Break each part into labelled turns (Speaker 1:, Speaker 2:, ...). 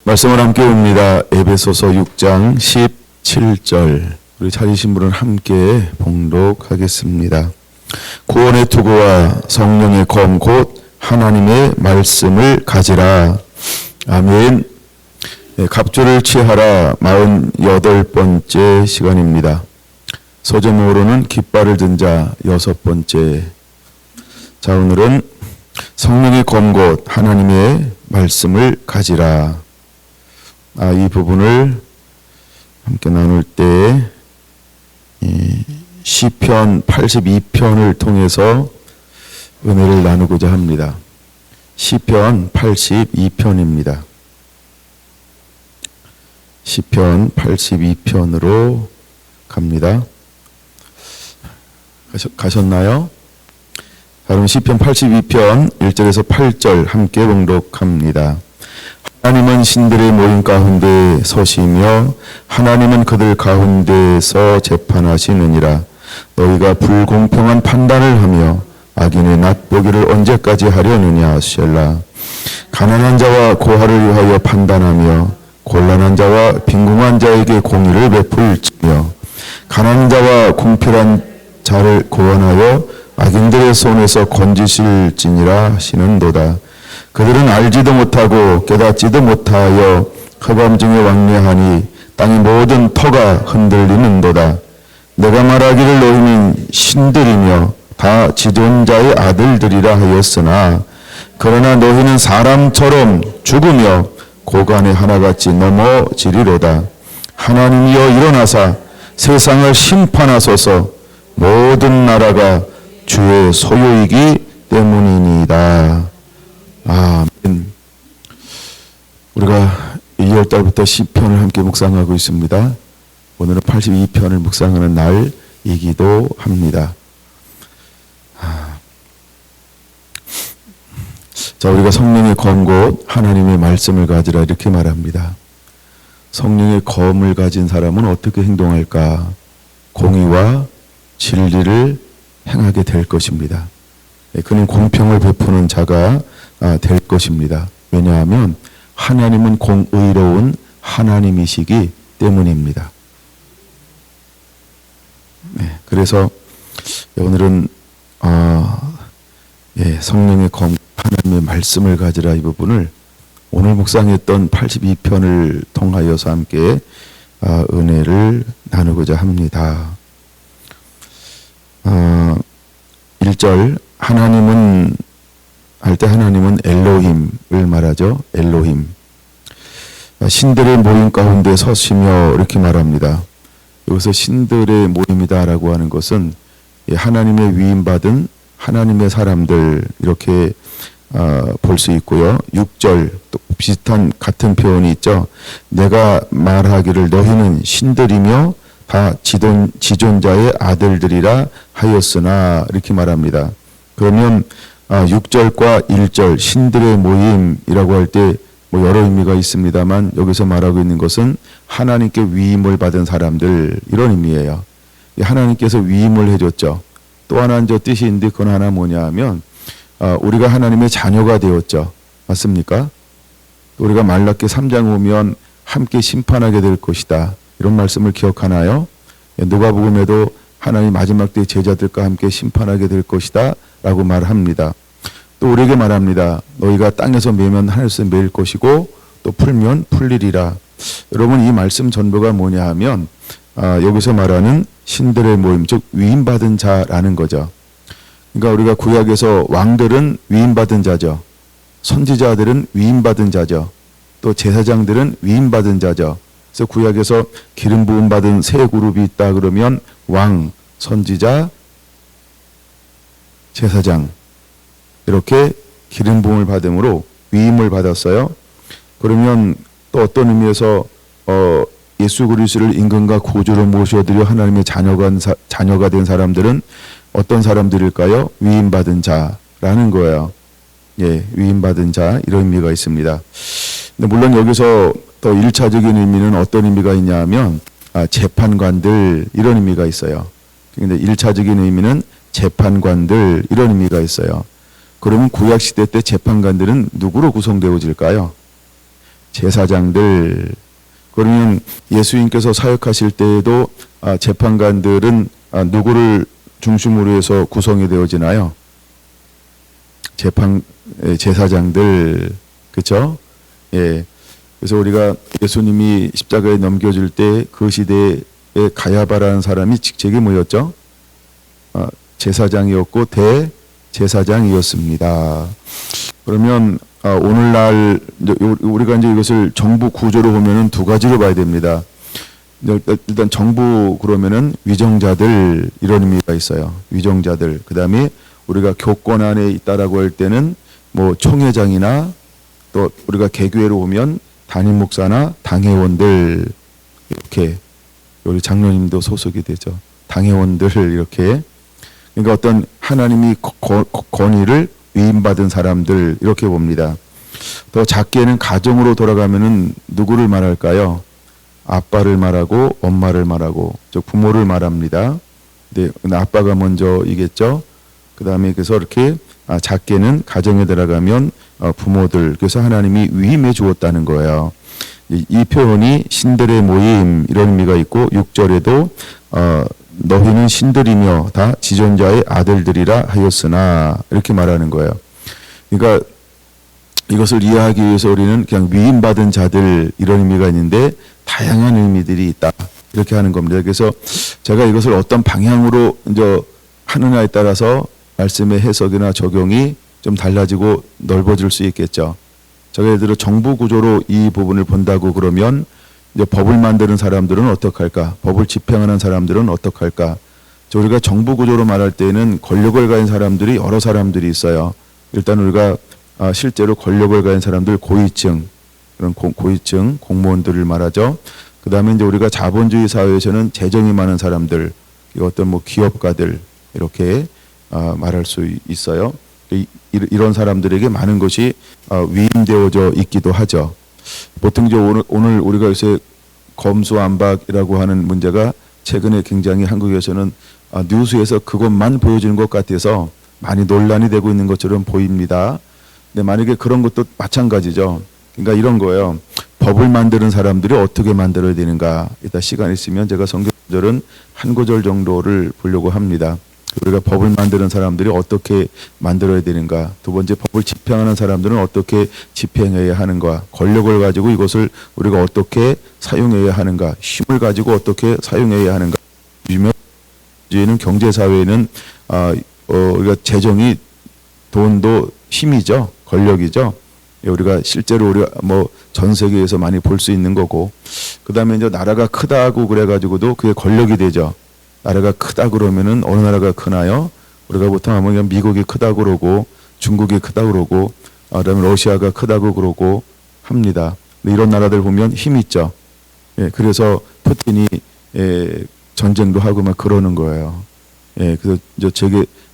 Speaker 1: 말씀을 함께 봅니다. 에베소서 6장 17절. 우리 찾으신 분은 함께 봉독하겠습니다. 구원의 투구와 성령의 검 곧 하나님의 말씀을 가지라. 아멘. 갑주를 취하라 48번째 시간입니다. 소제목으로는 깃발을 든 자 6번째. 자, 오늘은 성령의 검 곧 하나님의 말씀을 가지라. 이 부분을 함께 나눌 때 시편 82편을 통해서 은혜를 나누고자 합니다. 시편 82편입니다. 시편 82편으로 갑니다. 가셨나요? 자, 그럼 시편 82편 1절에서 8절 함께 봉독합니다. 하나님은 신들의 모임 가운데 서시며 하나님은 그들 가운데서 재판하시느니라. 너희가 불공평한 판단을 하며 악인의 낫보기를 언제까지 하려느냐. 셀라. 가난한 자와 고아를 위하여 판단하며 곤란한 자와 빈궁한 자에게 공의를 베풀지며 가난한 자와 궁핍한 자를 구원하여 악인들의 손에서 건지실지니라 하시는도다. 그들은 알지도 못하고 깨닫지도 못하여 흑암 중에 왕래하니 땅의 모든 터가 흔들리는도다. 내가 말하기를 너희는 신들이며 다 지존자의 아들들이라 하였으나 그러나 너희는 사람처럼 죽으며 고간에 하나같이 넘어지리로다. 하나님이여 일어나사 세상을 심판하소서. 모든 나라가 주의 소유이기 때문이니이다. 아멘. 우리가 2월달부터 시편을 함께 묵상하고 있습니다. 오늘은 82편을 묵상하는 날이기도 합니다. 자, 우리가 성령의 검 곧 하나님의 말씀을 가지라 이렇게 말합니다. 성령의 검을 가진 사람은 어떻게 행동할까? 공의와 진리를 행하게 될 것입니다. 그는 공평을 베푸는 자가 될 것입니다. 왜냐하면 하나님은 공의로운 하나님이시기 때문입니다. 그래서 오늘은 성령의 검 하나님의 말씀을 가지라 이 부분을 오늘 묵상했던 82편을 통하여서 함께 은혜를 나누고자 합니다. 1절 하나님은 할 때 하나님은 엘로힘을 말하죠. 엘로힘. 신들의 모임 가운데 서시며 이렇게 말합니다. 여기서 신들의 모임이다라고 하는 것은 하나님의 위임받은 하나님의 사람들 이렇게 볼 수 있고요. 6절 또 비슷한 같은 표현이 있죠. 내가 말하기를 너희는 신들이며 다 지존자의 아들들이라 하였으나 이렇게 말합니다. 그러면 6절과 1절 신들의 모임이라고 할 때 뭐 여러 의미가 있습니다만 여기서 말하고 있는 것은 하나님께 위임을 받은 사람들 이런 의미예요. 하나님께서 위임을 해줬죠. 또 하나 이제 뜻이 있는데 그건 하나 뭐냐 하면 우리가 하나님의 자녀가 되었죠. 맞습니까? 우리가 말라기 3장 오면 함께 심판하게 될 것이다. 이런 말씀을 기억하나요? 누가복음에도 하나님 마지막 때 제자들과 함께 심판하게 될 것이다 라고 말합니다. 또 우리에게 말합니다. 너희가 땅에서 매면 하늘에서 매일 것이고 또 풀면 풀리리라. 여러분 이 말씀 전부가 뭐냐 하면 여기서 말하는 신들의 모임 즉 위임받은 자라는 거죠. 그러니까 우리가 구약에서 왕들은 위임받은 자죠. 선지자들은 위임받은 자죠. 또 제사장들은 위임받은 자죠. 그래서 구약에서 기름 부음 받은 세 그룹이 있다 그러면 왕, 선지자, 제사장 이렇게 기름 부음을 받음으로 위임을 받았어요. 그러면 또 어떤 의미에서 예수 그리스도를 임금과 구주로 모셔드려 하나님의 자녀가 된 사람들은 어떤 사람들일까요? 위임받은 자라는 거예요. 위임받은 자 이런 의미가 있습니다. 근데 물론 여기서 더 1차적인 의미는 어떤 의미가 있냐 하면 재판관들 이런 의미가 있어요. 근데 1차적인 의미는 재판관들 이런 의미가 있어요. 그러면 구약시대 때 재판관들은 누구로 구성되어질까요? 제사장들. 그러면 예수님께서 사역하실 때에도 재판관들은 누구를 중심으로 해서 구성이 되어지나요? 제사장들, 그렇죠? 예. 그래서 우리가 예수님이 십자가에 넘겨질 때 그 시대에 가야바라는 사람이 직책이 뭐였죠? 제사장이었고 대제사장이었습니다. 그러면 오늘날 우리가 이제 이것을 정부 구조로 보면은 두 가지로 봐야 됩니다. 일단 정부 그러면은 위정자들 이런 의미가 있어요. 위정자들. 그다음에 우리가 교권 안에 있다라고 할 때는 뭐 총회장이나 또 우리가 개교회로 보면 담임 목사나 당회원들 이렇게 우리 장로님도 소속이 되죠. 당회원들 이렇게 그러니까 어떤 하나님이 권위를 위임받은 사람들 이렇게 봅니다. 더 작게는 가정으로 돌아가면은 누구를 말할까요? 아빠를 말하고 엄마를 말하고 즉 부모를 말합니다. 네, 아빠가 먼저이겠죠. 그 다음에 그래서 이렇게 작게는 가정에 들어가면 부모들 그래서 하나님이 위임해 주었다는 거예요. 이 표현이 신들의 모임 이런 의미가 있고 6절에도 너희는 신들이며 다 지존자의 아들들이라 하였으나 이렇게 말하는 거예요. 그러니까 이것을 이해하기 위해서 우리는 그냥 위임받은 자들 이런 의미가 있는데 다양한 의미들이 있다 이렇게 하는 겁니다. 그래서 제가 이것을 어떤 방향으로 이제 하느냐에 따라서 말씀의 해석이나 적용이 좀 달라지고 넓어질 수 있겠죠. 제가 예를 들어 정부 구조로 이 부분을 본다고 그러면 이제 법을 만드는 사람들은 어떻게 할까? 법을 집행하는 사람들은 어떻게 할까? 우리가 정부 구조로 말할 때는 권력을 가진 사람들이 여러 사람들이 있어요. 일단 우리가 실제로 권력을 가진 사람들 고위층 그런 고위층 공무원들을 말하죠. 그 다음에 이제 우리가 자본주의 사회에서는 재정이 많은 사람들, 어떤 뭐 기업가들 이렇게 말할 수 있어요. 이런 사람들에게 많은 것이 위임되어져 있기도 하죠. 보통 이제 오늘 우리가 요새 검수완박이라고 하는 문제가 최근에 굉장히 한국에서는 뉴스에서 그것만 보여지는 것 같아서 많이 논란이 되고 있는 것처럼 보입니다. 근데 만약에 그런 것도 마찬가지죠. 그러니까 이런 거예요. 법을 만드는 사람들이 어떻게 만들어야 되는가. 이따 시간 있으면 제가 성경 구절은 한 구절 정도를 보려고 합니다. 우리가 법을 만드는 사람들이 어떻게 만들어야 되는가. 두 번째 법을 집행하는 사람들은 어떻게 집행해야 하는가. 권력을 가지고 이것을 우리가 어떻게 사용해야 하는가. 힘을 가지고 어떻게 사용해야 하는가. 요즘에는 경제사회에는 우리가 재정이 돈도 힘이죠. 권력이죠. 우리가 실제로 우리가 뭐 전 세계에서 많이 볼 수 있는 거고. 그 다음에 이제 나라가 크다고 그래가지고도 그게 권력이 되죠. 나라가 크다 그러면은 어느 나라가 크나요? 우리가 보통 하면 그냥 미국이 크다고 그러고 중국이 크다고 그러고 그다음에 러시아가 크다고 그러고 합니다. 이런 나라들 보면 힘 있죠. 예, 그래서 푸틴이 전쟁도 하고 막 그러는 거예요. 예, 그래서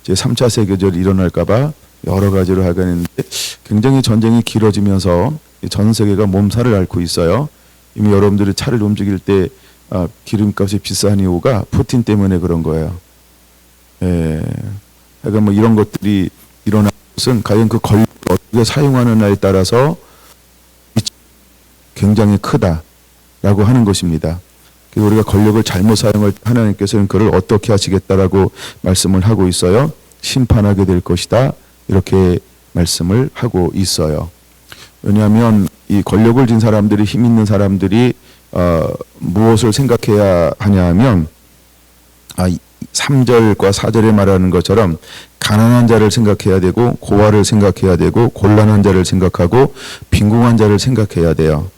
Speaker 1: 제 3차 세계대전이 일어날까봐 여러 가지로 하겠는데 굉장히 전쟁이 길어지면서 전 세계가 몸살을 앓고 있어요. 이미 여러분들이 차를 움직일 때 기름값이 비싼 이유가 푸틴 때문에 그런 거예요. 예. 그러니까 뭐 이런 것들이 일어나는 것은 과연 그 권력을 어떻게 사용하느냐에 따라서 굉장히 크다라고 하는 것입니다. 그래서 우리가 권력을 잘못 사용할 때 하나님께서는 그를 어떻게 하시겠다라고 말씀을 하고 있어요. 심판하게 될 것이다. 이렇게 말씀을 하고 있어요. 왜냐하면 이 권력을 쥔 사람들이 힘 있는 사람들이 무엇을 생각해야 하냐 하면 3절과 4절에 말하는 것처럼 가난한 자를 생각해야 되고 고아를 생각해야 되고 곤란한 자를 생각하고 빈궁한 자를 생각해야 돼요.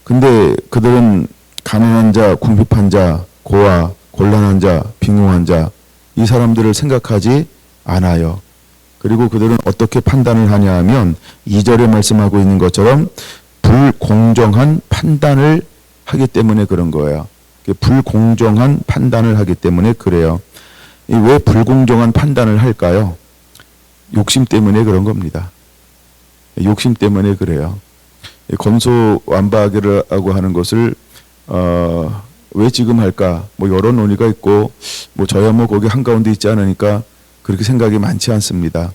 Speaker 1: 근데 그들은 가난한 자, 궁핍한 자, 고아, 곤란한 자, 빈궁한 자 이 사람들을 생각하지 않아요. 그리고 그들은 어떻게 판단을 하냐 하면 2절에 말씀하고 있는 것처럼 불공정한 판단을 하기 때문에 그런 거예요. 불공정한 판단을 하기 때문에 그래요. 왜 불공정한 판단을 할까요? 욕심 때문에 그런 겁니다. 욕심 때문에 그래요. 검소완박이라고 하는 것을 왜 지금 할까? 뭐 여러 논의가 있고 뭐 저야 뭐 거기 한가운데 있지 않으니까 그렇게 생각이 많지 않습니다.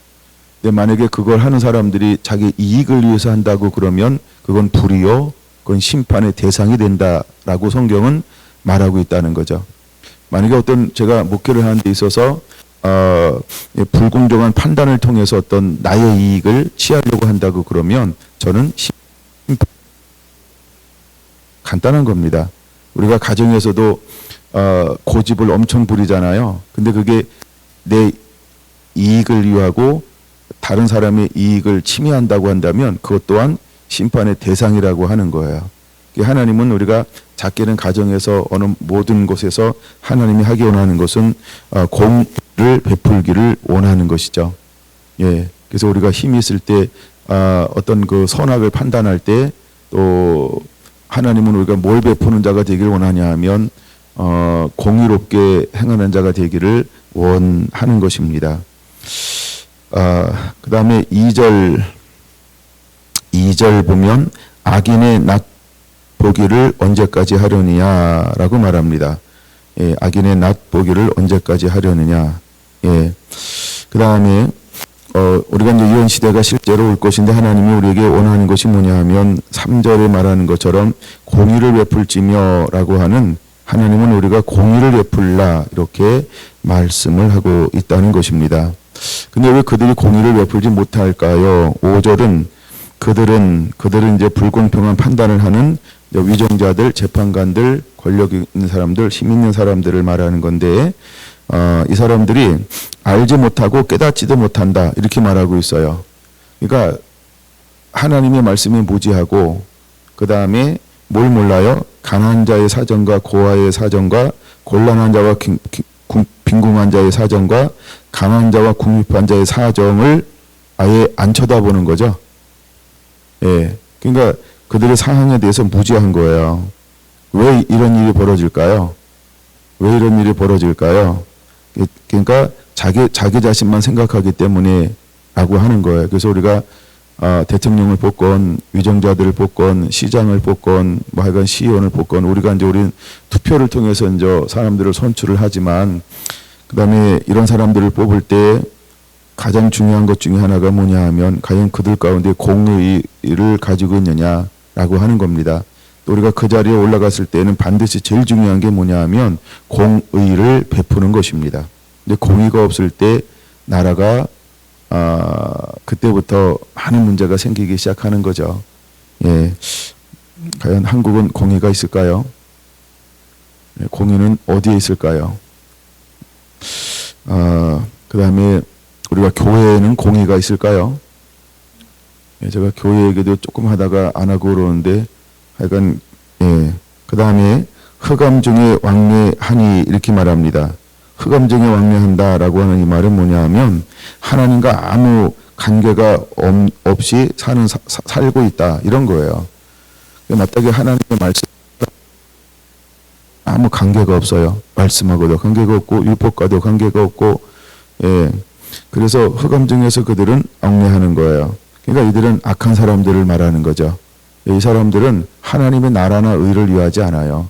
Speaker 1: 근데 만약에 그걸 하는 사람들이 자기 이익을 위해서 한다고 그러면 그건 불의요, 그건 심판의 대상이 된다라고 성경은 말하고 있다는 거죠. 만약에 어떤 제가 목회를 하는 데 있어서 불공정한 판단을 통해서 어떤 나의 이익을 취하려고 한다고 그러면 저는 간단한 겁니다. 우리가 가정에서도 고집을 엄청 부리잖아요. 근데 그게 내 이익을 위하고 다른 사람의 이익을 침해한다고 한다면 그것 또한 심판의 대상이라고 하는 거예요. 하나님은 우리가 작게는 가정에서 어느 모든 곳에서 하나님이 하기 원하는 것은 공의를 베풀기를 원하는 것이죠. 예, 그래서 우리가 힘이 있을 때 어떤 그 선악을 판단할 때 또 하나님은 우리가 뭘 베푸는 자가 되기를 원하냐 하면 공의롭게 행하는 자가 되기를 원하는 것입니다. 그 다음에 2절 보면 악인의 낫 보기를 언제까지 하려느냐라고 말합니다. 예, 악인의 낫 보기를 언제까지 하려느냐. 예. 그 다음에 우리가 이제 이런 시대가 실제로 올 것인데 하나님이 우리에게 원하는 것이 뭐냐 하면 3절에 말하는 것처럼 공의를 베풀지며라고 하는, 하나님은 우리가 공의를 베풀라 이렇게 말씀을 하고 있다는 것입니다. 근데 왜 그들이 공의를 베풀지 못할까요? 5절은 그들은 이제 불공평한 판단을 하는 위정자들, 재판관들, 권력 있는 사람들, 힘 있는 사람들을 말하는 건데 이 사람들이 알지 못하고 깨닫지도 못한다 이렇게 말하고 있어요. 그러니까 하나님의 말씀이 무지하고 그 다음에 뭘 몰라요? 가난한 자의 사정과 고아의 사정과 곤란한 자와 빈궁한 자의 사정과 강한 자와 궁핍한 자의 사정을 아예 안 쳐다보는 거죠. 예, 그러니까 그들의 상황에 대해서 무지한 거예요. 왜 이런 일이 벌어질까요? 왜 이런 일이 벌어질까요? 그러니까 자기 자신만 생각하기 때문에 라고 하는 거예요. 그래서 우리가 대통령을 뽑건 위정자들을 뽑건 시장을 뽑건 뭐 하여간 시의원을 뽑건 우리가 이제 우리는 투표를 통해서 이제 사람들을 선출을 하지만 그다음에 이런 사람들을 뽑을 때 가장 중요한 것 중에 하나가 뭐냐 하면 과연 그들 가운데 공의를 가지고 있느냐라고 하는 겁니다. 또 우리가 그 자리에 올라갔을 때는 반드시 제일 중요한 게 뭐냐 하면 공의를 베푸는 것입니다. 근데 공의가 없을 때 나라가 그때부터 많은 문제가 생기기 시작하는 거죠. 예, 과연 한국은 공의가 있을까요? 공의는 어디에 있을까요? 그 다음에 우리가 교회에는 공의가 있을까요? 예, 제가 교회 얘기도 조금 하다가 안 하고 그러는데 하여간 예, 그 다음에 흑암 중에 왕래하니 이렇게 말합니다. 흑암 중에 왕래한다라고 하는 이 말은 뭐냐 하면 하나님과 아무 관계가 없이 살고 있다 이런 거예요. 마땅히 하나님의 말씀 아무 관계가 없어요. 말씀하고도 관계가 없고 율법과도 관계가 없고 예. 그래서 흑암 중에서 그들은 왕래하는 거예요. 그러니까 이들은 악한 사람들을 말하는 거죠. 이 사람들은 하나님의 나라나 의를 위하지 않아요.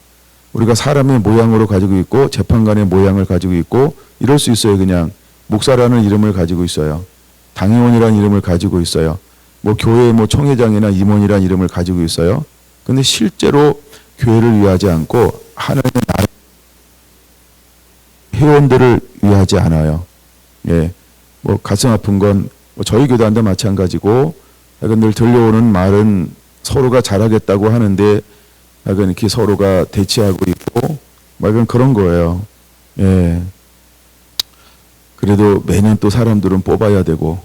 Speaker 1: 우리가 사람의 모양으로 가지고 있고 재판관의 모양을 가지고 있고 이럴 수 있어요. 그냥 목사라는 이름을 가지고 있어요. 당의원이라는 이름을 가지고 있어요. 뭐 교회 뭐 총회장이나 임원이라는 이름을 가지고 있어요. 근데 실제로 교회를 위하지 않고 하나님의 나라 회원들을 위하지 않아요. 예. 뭐 가슴 아픈 건 뭐 저희 교단도 마찬가지고 늘 들려오는 말은 서로가 잘하겠다고 하는데 약간 이렇게 서로가 대치하고 있고 뭐 약간 그런 거예요. 예. 그래도 매년 또 사람들은 뽑아야 되고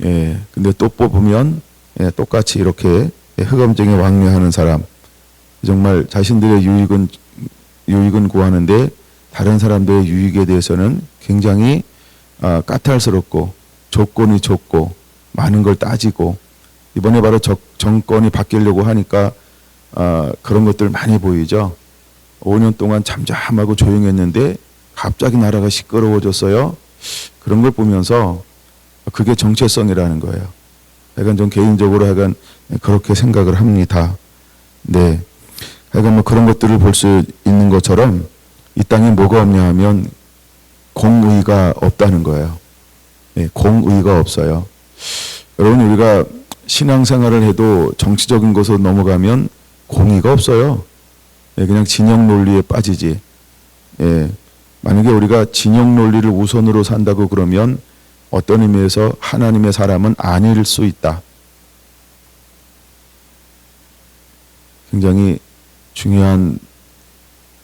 Speaker 1: 예. 근데 또 뽑으면 예, 똑같이 이렇게 흑암쟁이 왕래하는 사람 정말 자신들의 유익은 구하는데 다른 사람들의 유익에 대해서는 굉장히 까탈스럽고 조건이 좁고 많은 걸 따지고 이번에 바로 정권이 바뀌려고 하니까 그런 것들 많이 보이죠. 5년 동안 잠잠하고 조용했는데 갑자기 나라가 시끄러워졌어요. 그런 걸 보면서 그게 정체성이라는 거예요. 약간 좀 개인적으로 약간 그렇게 생각을 합니다. 네. 약간 뭐 그런 것들을 볼 수 있는 것처럼 이 땅에 뭐가 없냐 하면 공의가 없다는 거예요. 예, 공의가 없어요. 여러분, 우리가 신앙생활을 해도 정치적인 것으로 넘어가면 공의가 없어요. 예, 그냥 진영 논리에 빠지지. 예, 만약에 우리가 진영 논리를 우선으로 산다고 그러면 어떤 의미에서 하나님의 사람은 아닐 수 있다. 굉장히 중요한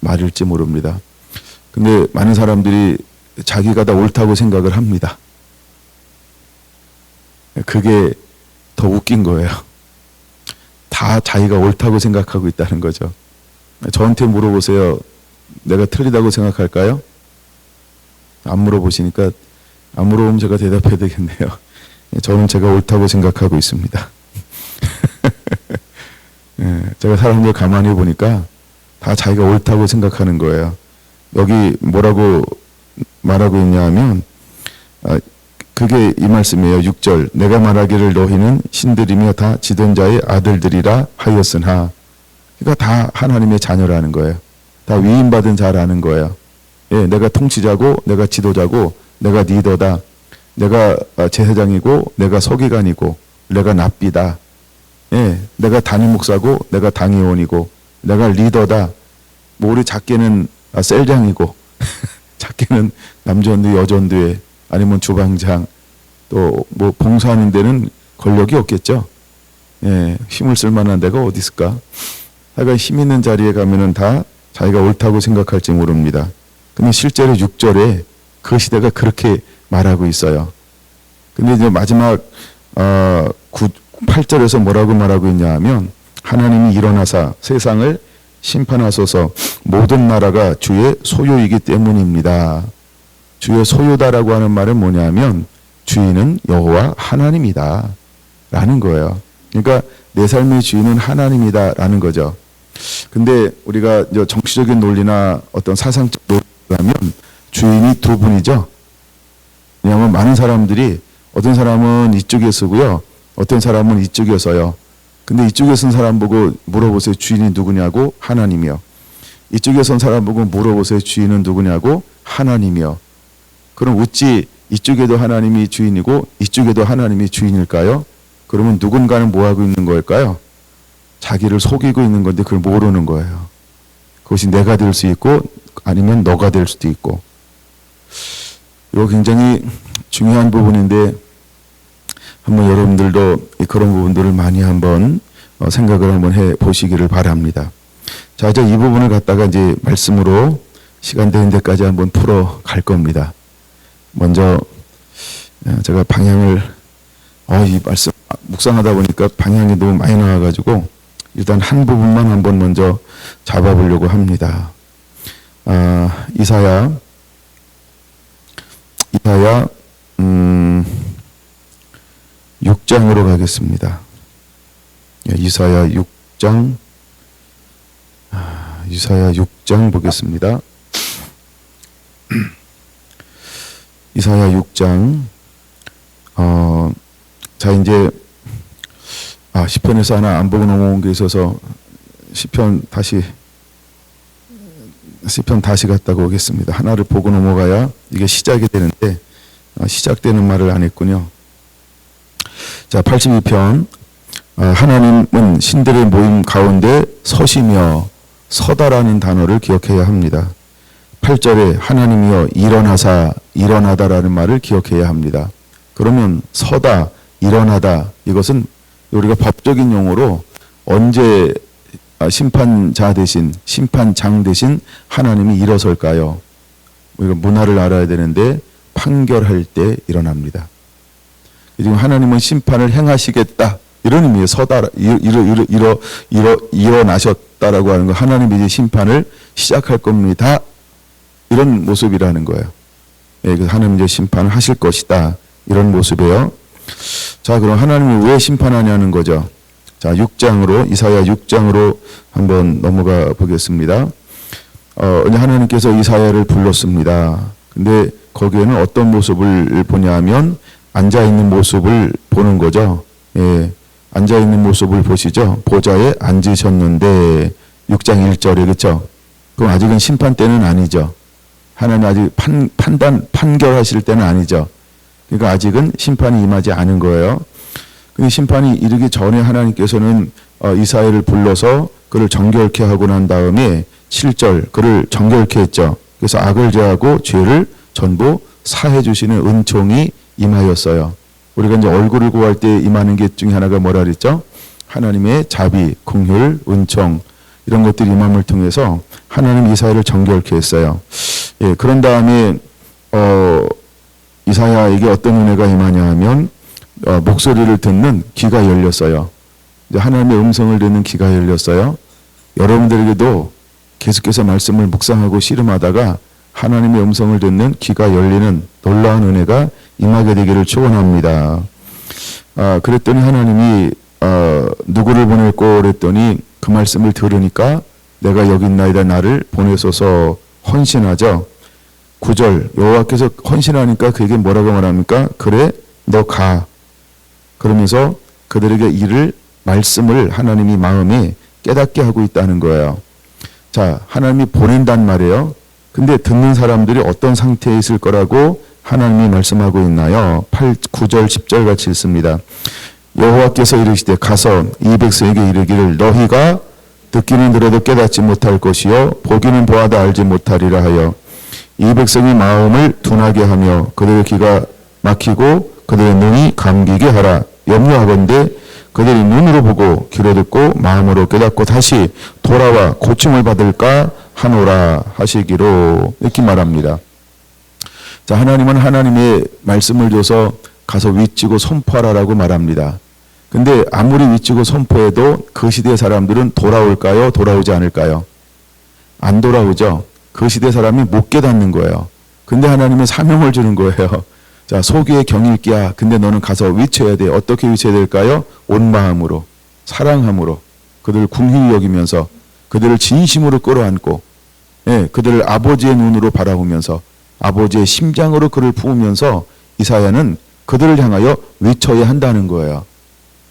Speaker 1: 말일지 모릅니다. 근데 많은 사람들이 자기가 다 옳다고 생각을 합니다. 그게 더 웃긴 거예요. 다 자기가 옳다고 생각하고 있다는 거죠. 저한테 물어보세요. 내가 틀리다고 생각할까요? 안 물어보시니까 안 물어보면 제가 대답해야 되겠네요. 저는 제가 옳다고 생각하고 있습니다. 예, 제가 사람들 가만히 보니까 다 자기가 옳다고 생각하는 거예요. 여기 뭐라고 말하고 있냐 하면 그게 이 말씀이에요. 6절 내가 말하기를 너희는 신들이며 다 지존자의 아들들이라 하였으나, 그러니까 다 하나님의 자녀라는 거예요. 다 위임받은 자라는 거예요. 예, 내가 통치자고 내가 지도자고 내가 리더다. 내가 제사장이고 내가 서기관이고 내가 납비다. 예, 내가 단임 목사고 내가 당의원이고 내가 리더다. 뭐 우리 작게는 셀장이고 작게는 남전도 여전도에 아니면 주방장, 또 뭐 봉사하는 데는 권력이 없겠죠. 예, 힘을 쓸 만한 데가 어디 있을까? 하여간 힘 있는 자리에 가면은 다 자기가 옳다고 생각할지 모릅니다. 근데 실제로 6절에 그 시대가 그렇게 말하고 있어요. 근데 이제 마지막 8절에서 뭐라고 말하고 있냐 하면 하나님이 일어나사 세상을 심판하소서 모든 나라가 주의 소유이기 때문입니다. 주의 소유다라고 하는 말은 뭐냐면 주인은 여호와 하나님이다 라는 거예요. 그러니까 내 삶의 주인은 하나님이다 라는 거죠. 근데 우리가 이제 정치적인 논리나 어떤 사상적 논리라면 주인이 두 분이죠. 왜냐하면 많은 사람들이 어떤 사람은 이쪽에 서고요, 어떤 사람은 이쪽에 서요. 근데 이쪽에 선 사람 보고 물어보세요. 주인이 누구냐고? 하나님이요. 이쪽에 선 사람 보고 물어보세요. 주인은 누구냐고? 하나님이요. 그럼 어찌 이쪽에도 하나님이 주인이고 이쪽에도 하나님이 주인일까요? 그러면 누군가는 뭐 하고 있는 걸까요? 자기를 속이고 있는 건데 그걸 모르는 거예요. 그것이 내가 될 수 있고 아니면 너가 될 수도 있고. 이거 굉장히 중요한 부분인데 한번 여러분들도 그런 부분들을 많이 한번 생각을 한번 해 보시기를 바랍니다. 자, 이제 이 부분을 갖다가 이제 말씀으로 시간 되는 데까지 한번 풀어 갈 겁니다. 먼저 제가 방향을 이 말씀 묵상하다 보니까 방향이 너무 많이 나와가지고 일단 한 부분만 한번 먼저 잡아보려고 합니다. 이사야 6장으로 가겠습니다. 이사야 6장 보겠습니다. 이사야 6장 자 이제 시편에서 하나 안 보고 넘어온 게 있어서 시편 다시 갔다가 오겠습니다. 하나를 보고 넘어가야 이게 시작이 되는데 시작되는 말을 안 했군요. 자, 82편 하나님은 신들의 모임 가운데 서시며 서다라는 단어를 기억해야 합니다. 8절에 하나님이여 일어나다라는 말을 기억해야 합니다. 그러면 서다, 일어나다 이것은 우리가 법적인 용어로 언제 심판자 대신 심판장 대신 하나님이 일어설까요? 우리가 문화를 알아야 되는데 판결할 때 일어납니다. 지금 하나님은 심판을 행하시겠다 이런 의미의 서다 일어나셨다라고 하는 거, 하나님이 이제 심판을 시작할 겁니다. 이런 모습이라는 거예요. 그래서 하나님 이제 심판을 하실 것이다 이런 모습이에요. 자, 그럼 하나님이 왜 심판하냐는 거죠. 자, 이사야 6장으로 한번 넘어가 보겠습니다. 하나님께서 이사야를 불렀습니다. 근데 거기에는 어떤 모습을 보냐 하면 앉아있는 모습을 보는 거죠. 예, 앉아있는 모습을 보시죠. 보좌에 앉으셨는데 6장 1절에 그렇죠. 그럼 아직은 심판 때는 아니죠. 하나님 아직 판결하실 때는 아니죠. 그러니까 아직은 심판이 임하지 않은 거예요. 그 심판이 이르기 전에 하나님께서는 이사야를 불러서 그를 정결케 하고 난 다음에 7절 그를 정결케 했죠. 그래서 악을 제하고 죄를 전부 사해 주시는 은총이 임하였어요. 우리가 이제 얼굴을 구할 때 임하는 게 중에 하나가 뭐라 그랬죠? 하나님의 자비, 긍휼, 은총 이런 것들이 임함을 통해서 하나님 이사야를 정결케 했어요. 예, 그런 다음에 이사야에게 어떤 은혜가 임하냐 하면 목소리를 듣는 귀가 열렸어요. 이제 하나님의 음성을 듣는 귀가 열렸어요. 여러분들에게도 계속해서 말씀을 묵상하고 씨름하다가 하나님의 음성을 듣는 귀가 열리는 놀라운 은혜가 임하게 되기를 축원합니다. 그랬더니 하나님이 누구를 보낼고 그랬더니 그 말씀을 들으니까 내가 여기 있나이다 나를 보내소서 헌신하죠. 9절 여호와께서 헌신하니까 그에게 뭐라고 말합니까? 그래 너 가. 그러면서 그들에게 이를 말씀을 하나님이 마음에 깨닫게 하고 있다는 거예요. 자, 하나님이 보낸단 말이에요. 근데 듣는 사람들이 어떤 상태에 있을 거라고 하나님이 말씀하고 있나요? 9절 10절 같이 읽습니다. 여호와께서 이르시되 가서 이 백성에게 이르기를 너희가 듣기는 들어도 깨닫지 못할 것이요 보기는 보아도 알지 못하리라 하여 이 백성의 마음을 둔하게 하며 그들의 귀가 막히고 그들의 눈이 감기게 하라. 염려하건대 그들이 눈으로 보고 귀로 듣고 마음으로 깨닫고 다시 돌아와 고침을 받을까 하노라 하시기로 이렇게 말합니다. 자, 하나님은 하나님의 말씀을 줘서 가서 위치고 선포하라라고 말합니다. 근데 아무리 위치고 선포해도 그 시대 사람들은 돌아올까요? 돌아오지 않을까요? 안 돌아오죠. 그 시대 사람이 못 깨닫는 거예요. 근데 하나님은 사명을 주는 거예요. 자, 소귀의 경읽기야. 근데 너는 가서 위쳐야 돼. 어떻게 위쳐야 될까요? 온 마음으로, 사랑함으로, 그들을 궁휼히 여기면서, 그들을 진심으로 끌어안고, 예, 그들을 아버지의 눈으로 바라보면서, 아버지의 심장으로 그를 부으면서 이사야는 그들을 향하여 위쳐야 한다는 거예요.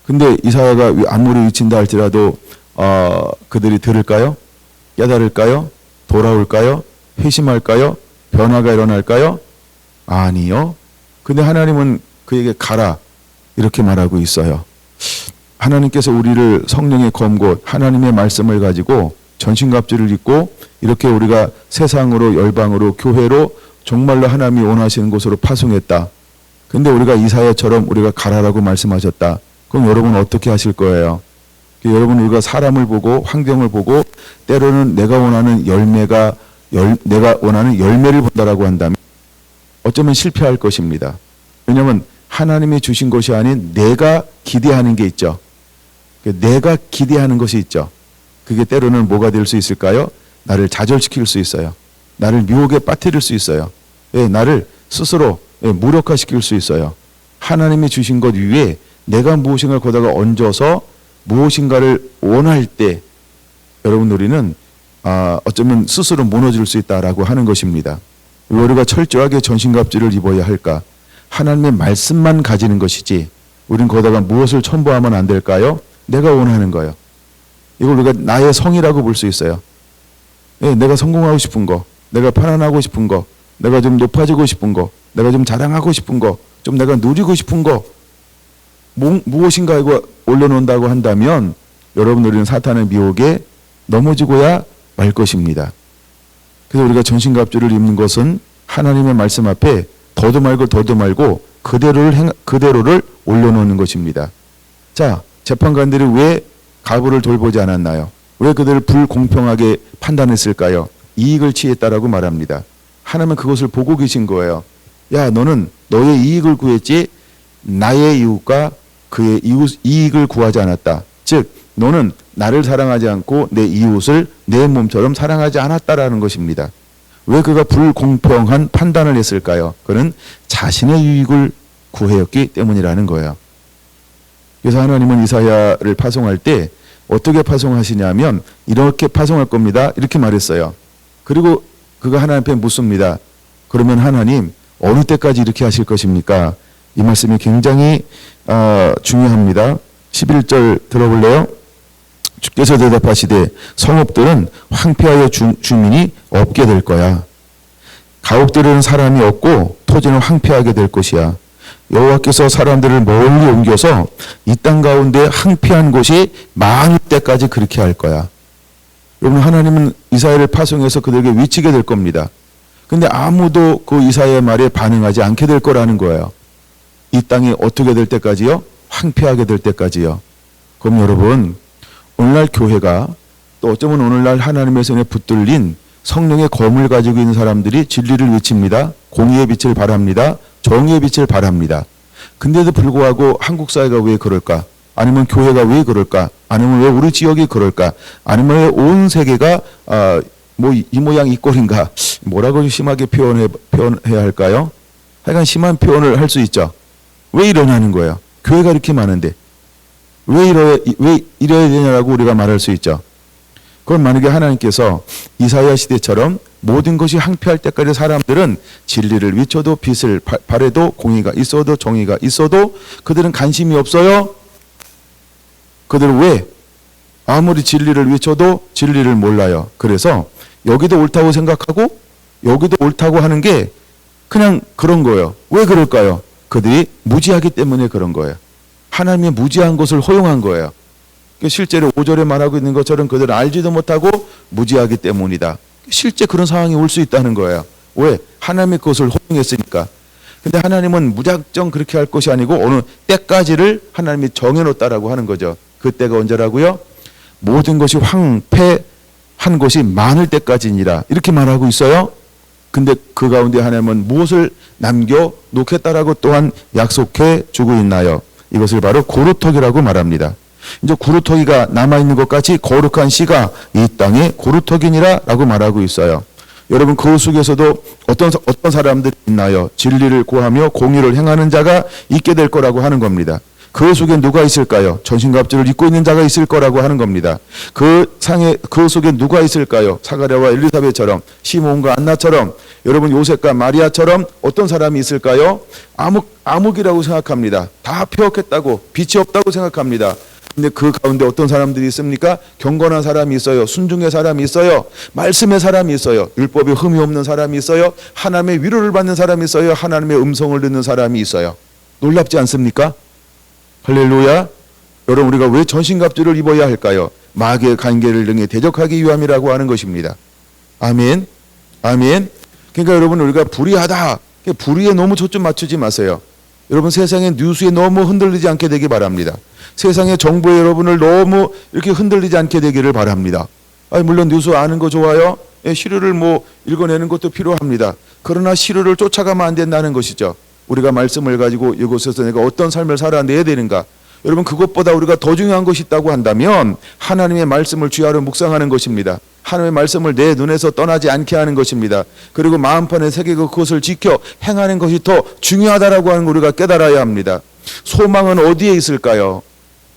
Speaker 1: 근데 이사야가 아무리 위친다 할지라도 그들이 들을까요? 깨달을까요? 돌아올까요? 회심할까요? 변화가 일어날까요? 아니요. 근데 하나님은 그에게 가라 이렇게 말하고 있어요. 하나님께서 우리를 성령의 검고 하나님의 말씀을 가지고 전신갑주를 입고 이렇게 우리가 세상으로 열방으로 교회로 정말로 하나님이 원하시는 곳으로 파송했다. 근데 우리가 이사야처럼 우리가 가라라고 말씀하셨다. 그럼 여러분 어떻게 하실 거예요? 여러분 우리가 사람을 보고 환경을 보고 때로는 내가 원하는 내가 원하는 열매를 본다라고 한다면 어쩌면 실패할 것입니다. 왜냐하면 하나님이 주신 것이 아닌 내가 기대하는 게 있죠. 내가 기대하는 것이 있죠. 그게 때로는 뭐가 될 수 있을까요? 나를 좌절시킬 수 있어요. 나를 유혹에 빠뜨릴 수 있어요. 예, 나를 스스로 무력화시킬 수 있어요. 하나님이 주신 것 위에 내가 무엇인가를 거다가 얹어서 무엇인가를 원할 때 여러분 우리는 어쩌면 스스로 무너질 수 있다라고 하는 것입니다. 우리가 철저하게 전신갑주를 입어야 할까? 하나님의 말씀만 가지는 것이지 우린 거다가 무엇을 첨부하면 안 될까요? 내가 원하는 거요. 이걸 우리가 나의 성이라고 볼 수 있어요. 예, 내가 성공하고 싶은 거, 내가 편안하고 싶은 거, 내가 좀 높아지고 싶은 거, 내가 좀 자랑하고 싶은 거, 좀 내가 누리고 싶은 거 무엇인가 이거 올려놓는다고 한다면 여러분 우리는 사탄의 미혹에 넘어지고야 말 것입니다. 그래서 우리가 전신갑주를 입는 것은 하나님의 말씀 앞에 더도 말고 그대로를 올려놓는 것입니다. 자, 재판관들이 왜 가부를 돌보지 않았나요? 왜 그들을 불공평하게 판단했을까요? 이익을 취했다라고 말합니다. 하나님은 그것을 보고 계신 거예요. 야, 너는 너의 이익을 구했지 나의 이웃과 그의 이익을 구하지 않았다. 즉 너는 나를 사랑하지 않고 내 이웃을 내 몸처럼 사랑하지 않았다라는 것입니다. 왜 그가 불공평한 판단을 했을까요? 그는 자신의 유익을 구하였기 때문이라는 거예요. 그래서 하나님은 이사야를 파송할 때 어떻게 파송하시냐면 이렇게 파송할 겁니다. 이렇게 말했어요. 그리고 그가 하나님 앞에 묻습니다. 그러면 하나님 어느 때까지 이렇게 하실 것입니까? 이 말씀이 굉장히 중요합니다. 11절 들어볼래요? 주께서 대답하시되 성읍들은 황폐하여 주민이 없게 될 거야. 가옥들에는 사람이 없고 토지는 황폐하게 될 것이야. 여호와께서 사람들을 멀리 옮겨서 이 땅 가운데 항폐한 곳이 많을 때까지 그렇게 할 거야. 여러분, 하나님은 이스라엘을 파송해서 그들에게 위치게 될 겁니다. 근데 아무도 그 이사야의 말에 반응하지 않게 될 거라는 거예요. 이 땅이 어떻게 될 때까지요? 황폐하게 될 때까지요. 그럼 여러분, 오늘날 교회가, 또 어쩌면 오늘날 하나님의 손에 붙들린 성령의 검을 가지고 있는 사람들이 진리를 외칩니다. 공의의 빛을 바랍니다. 정의의 빛을 바랍니다. 근데도 불구하고 한국 사회가 왜 그럴까? 아니면 교회가 왜 그럴까? 아니면 왜 우리 지역이 그럴까? 아니면 왜 온 세계가 뭐 이 모양 이 꼴인가? 뭐라고 심하게 표현해야 할까요? 하여간 심한 표현을 할 수 있죠. 왜 일어나는 거예요? 교회가 이렇게 많은데 왜 이래야 되냐라고 우리가 말할 수 있죠. 그럼 만약에 하나님께서 이사야 시대처럼 모든 것이 항폐할 때까지 사람들은 진리를 위쳐도 빛을 발해도 공의가 있어도 정의가 있어도 그들은 관심이 없어요. 그들은 왜? 아무리 진리를 위쳐도 진리를 몰라요. 그래서 여기도 옳다고 생각하고 여기도 옳다고 하는 게 그냥 그런 거예요. 왜 그럴까요? 그들이 무지하기 때문에 그런 거예요. 하나님의 무지한 것을 허용한 거예요. 실제로 5절에 말하고 있는 것처럼 그들은 알지도 못하고 무지하기 때문이다. 실제 그런 상황이 올 수 있다는 거예요. 왜? 하나님의 것을 허용했으니까. 근데 하나님은 무작정 그렇게 할 것이 아니고 어느 때까지를 하나님이 정해놓았다라고 하는 거죠. 그 때가 언제라고요? 모든 것이 황폐한 것이 많을 때까지니라. 이렇게 말하고 있어요. 근데 그 가운데 하나님은 무엇을 남겨놓겠다라고 또한 약속해 주고 있나요? 이것을 바로 고루터기라고 말합니다. 이제 고루터기가 남아있는 것 같이 거룩한 씨가 이 땅에 고루터기니라 라고 말하고 있어요. 여러분, 그 속에서도 어떤 사람들이 있나요? 진리를 구하며 공의를 행하는 자가 있게 될 거라고 하는 겁니다. 그 속에 누가 있을까요? 전신갑주를 입고 있는 자가 있을 거라고 하는 겁니다. 그 속에 누가 있을까요? 사가랴와 엘리사벳처럼, 시몬과 안나처럼, 여러분 요셉과 마리아처럼 어떤 사람이 있을까요? 암흑이라고 생각합니다. 다 폐역했다고, 빛이 없다고 생각합니다. 근데 그 가운데 어떤 사람들이 있습니까? 경건한 사람이 있어요. 순종의 사람이 있어요. 말씀의 사람이 있어요. 율법에 흠이 없는 사람이 있어요. 하나님의 위로를 받는 사람이 있어요. 하나님의 음성을 듣는 사람이 있어요. 놀랍지 않습니까? 할렐루야. 여러분, 우리가 왜 전신갑주를 입어야 할까요? 마귀의 간계를 등에 대적하기 위함이라고 하는 것입니다. 아멘. 아멘. 그러니까 여러분, 우리가 불의하다, 불의에 너무 초점 맞추지 마세요. 여러분, 세상의 뉴스에 너무 흔들리지 않게 되기 바랍니다. 세상의 정보에 여러분을 너무 이렇게 흔들리지 않게 되기를 바랍니다. 물론 뉴스 아는 거 좋아요. 시류를 읽어내는 것도 필요합니다. 그러나 시류를 쫓아가면 안 된다는 것이죠. 우리가 말씀을 가지고 이곳에서 내가 어떤 삶을 살아내야 되는가. 여러분, 그것보다 우리가 더 중요한 것이 있다고 한다면 하나님의 말씀을 주야로 묵상하는 것입니다. 하나님의 말씀을 내 눈에서 떠나지 않게 하는 것입니다. 그리고 마음판에 새기고 그것을 지켜 행하는 것이 더 중요하다라고 하는 걸 우리가 깨달아야 합니다. 소망은 어디에 있을까요?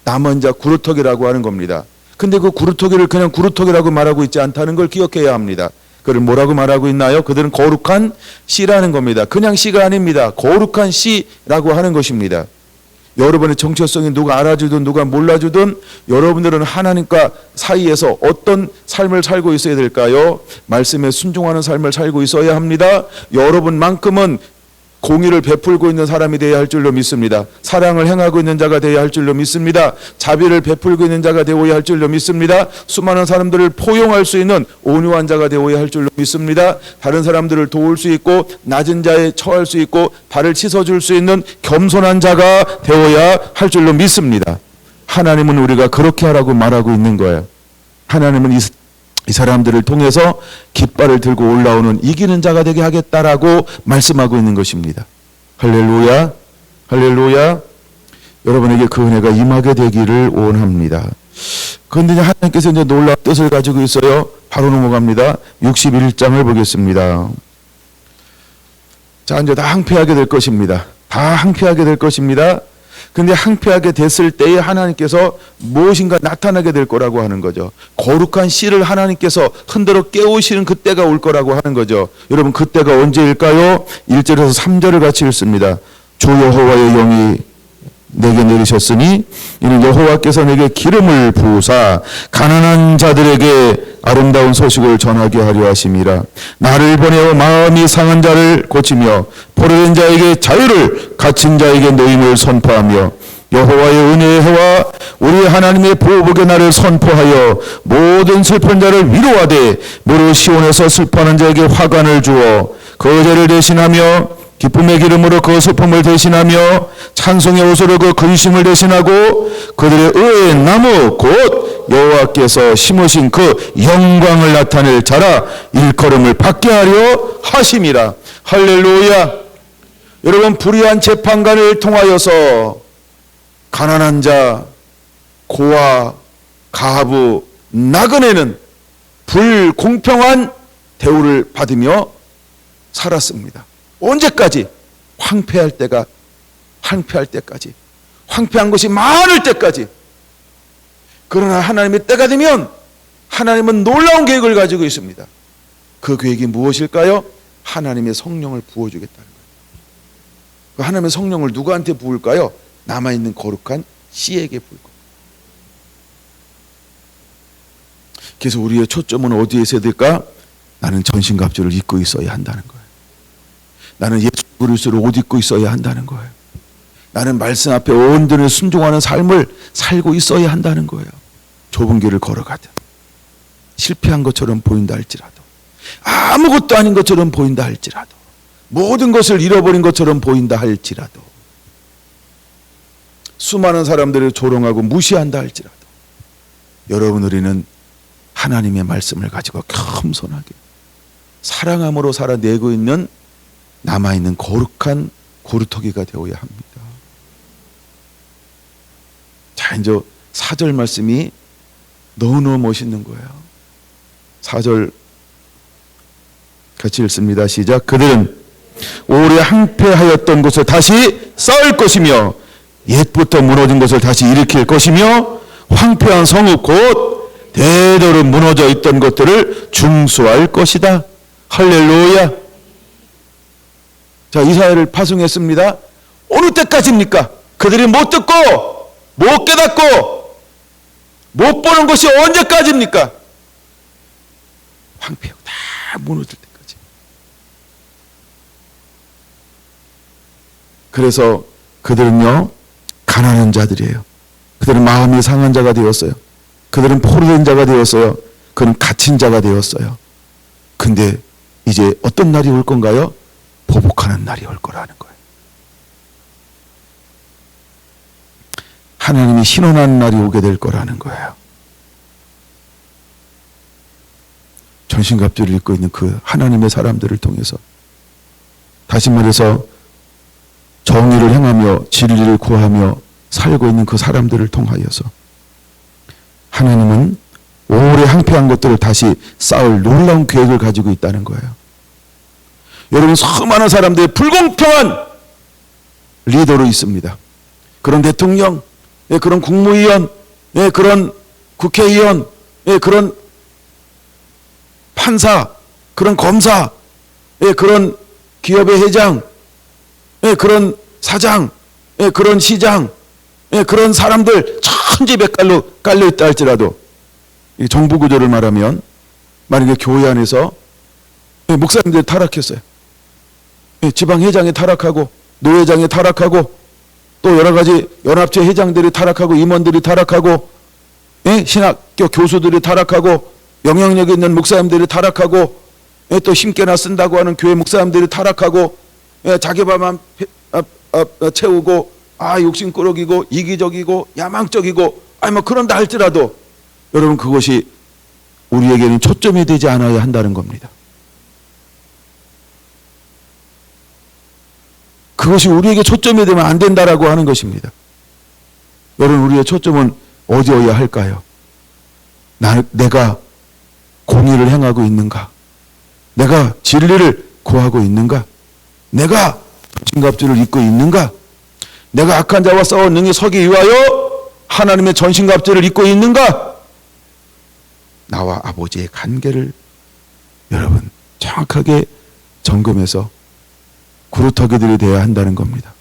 Speaker 1: 남은 자 구루터기라고 하는 겁니다. 근데 그 구루터기를 그냥 구루터기라고 말하고 있지 않다는 걸 기억해야 합니다. 그를 뭐라고 말하고 있나요? 그들은 거룩한 씨라는 겁니다. 그냥 씨가 아닙니다. 거룩한 씨라고 하는 것입니다. 여러분의 정체성이 누가 알아주든 누가 몰라주든 여러분들은 하나님과 사이에서 어떤 삶을 살고 있어야 될까요? 말씀에 순종하는 삶을 살고 있어야 합니다. 여러분만큼은 공의를 베풀고 있는 사람이 되어야 할 줄로 믿습니다. 사랑을 행하고 있는 자가 되어야 할 줄로 믿습니다. 자비를 베풀고 있는 자가 되어야 할 줄로 믿습니다. 수많은 사람들을 포용할 수 있는 온유한 자가 되어야 할 줄로 믿습니다. 다른 사람들을 도울 수 있고 낮은 자에 처할 수 있고 발을 씻어줄 수 있는 겸손한 자가 되어야 할 줄로 믿습니다. 하나님은 우리가 그렇게 하라고 말하고 있는 거예요. 하나님은 이 사람들을 통해서 깃발을 들고 올라오는 이기는 자가 되게 하겠다라고 말씀하고 있는 것입니다. 할렐루야. 할렐루야. 여러분에게 그 은혜가 임하게 되기를 원합니다. 그런데 하나님께서 이제 놀라운 뜻을 가지고 있어요. 바로 넘어갑니다. 61장을 보겠습니다. 자, 이제 다 항폐하게 될 것입니다. 다 항폐하게 될 것입니다. 근데 항폐하게 됐을 때에 하나님께서 무엇인가 나타나게 될 거라고 하는 거죠. 거룩한 씨를 하나님께서 흔들어 깨우시는 그때가 올 거라고 하는 거죠. 여러분, 그때가 언제일까요? 1절에서 3절을 같이 읽습니다. 주 여호와의 영이 내게 내리셨으니 이는 여호와께서 내게 기름을 부으사 가난한 자들에게 아름다운 소식을 전하게 하려 하심이라. 나를 보내어 마음이 상한 자를 고치며 포로된 자에게 자유를, 갇힌 자에게 노임을 선포하며 여호와의 은혜의 해와 우리 하나님의 보복의 날을 선포하여 모든 슬픈 자를 위로하되 무릇 시온에서 슬퍼하는 자에게 화관을 주어 그 죄를 대신하며 기쁨의 기름으로 그 슬픔을 대신하며 찬송의 옷으로 그 근심을 대신하고 그들의 의의 나무 곧 여호와께서 심으신 그 영광을 나타낼 자라 일컬음을 받게 하려 하심이라. 할렐루야. 여러분, 불의한 재판관을 통하여서 가난한 자, 고아, 가부, 나그네는 불공평한 대우를 받으며 살았습니다. 언제까지? 황폐할 때까지, 황폐한 것이 많을 때까지. 그러나 하나님의 때가 되면 하나님은 놀라운 계획을 가지고 있습니다. 그 계획이 무엇일까요? 하나님의 성령을 부어주겠다는 거예요. 하나님의 성령을 누구한테 부을까요? 남아있는 거룩한 씨에게 부을 겁니다. 그래서 우리의 초점은 어디에 있어야 될까? 나는 전신갑주를 입고 있어야 한다는 거예요. 나는 예수 그리스도를 옷 입고 있어야 한다는 거예요. 나는 말씀 앞에 온전히 순종하는 삶을 살고 있어야 한다는 거예요. 좁은 길을 걸어가든 실패한 것처럼 보인다 할지라도, 아무것도 아닌 것처럼 보인다 할지라도, 모든 것을 잃어버린 것처럼 보인다 할지라도, 수많은 사람들을 조롱하고 무시한다 할지라도, 여러분, 우리는 하나님의 말씀을 가지고 겸손하게 사랑함으로 살아내고 있는 남아있는 거룩한 고루터기가 되어야 합니다. 자, 이제 4절 말씀이 너무너무 멋있는 거예요. 4절 같이 읽습니다. 시작. 그들은 오래 항폐하였던 것을 다시 쌓을 것이며 옛부터 무너진 것을 다시 일으킬 것이며 황폐한 성읍 곧 대대로 무너져 있던 것들을 중수할 것이다. 할렐루야. 자, 이사야를 파송했습니다. 어느 때까지입니까? 그들이 못 듣고 못 깨닫고 못 보는 것이 언제까지입니까? 황폐하고 다 무너질 때까지. 그래서 그들은요, 가난한 자들이에요. 그들은 마음이 상한 자가 되었어요. 그들은 포로된 자가 되었어요. 그는 갇힌 자가 되었어요. 근데 이제 어떤 날이 올 건가요? 보복하는 날이 올 거라는 거예요. 하나님이 신원하는 날이 오게 될 거라는 거예요. 전신갑주를 입고 있는 그 하나님의 사람들을 통해서, 다시 말해서 정의를 행하며 진리를 구하며 살고 있는 그 사람들을 통하여서 하나님은 오래 항폐한 것들을 다시 쌓을 놀라운 계획을 가지고 있다는 거예요. 여러분, 수많은 사람들이 불공평한 리더로 있습니다. 그런 대통령, 그런 국무위원, 그런 국회의원, 그런 판사, 그런 검사, 그런 기업의 회장, 그런 사장, 그런 시장, 그런 사람들 천지백갈로 깔려있다 할지라도, 정부 구조를 말하면 만약에 교회 안에서 목사님들이 타락했어요. 지방회장이 타락하고 노회장이 타락하고 또 여러 가지 연합체 회장들이 타락하고 임원들이 타락하고 신학교 교수들이 타락하고 영향력 있는 목사님들이 타락하고 또 힘께나 쓴다고 하는 교회 목사님들이 타락하고 자기 밥만 채우고 욕심꾸러기고 이기적이고 야망적이고 뭐 그런다 할지라도 여러분, 그것이 우리에게는 초점이 되지 않아야 한다는 겁니다. 그것이 우리에게 초점이 되면 안 된다라고 하는 것입니다. 여러분, 우리의 초점은 어디여야 할까요? 내가 공의를 행하고 있는가? 내가 진리를 구하고 있는가? 내가 전신갑주를 입고 있는가? 내가 악한 자와 싸워 능히 서기 위하여 하나님의 전신갑주를 입고 있는가? 나와 아버지의 관계를 여러분 정확하게 점검해서 구루터기들이 되어야 한다는 겁니다.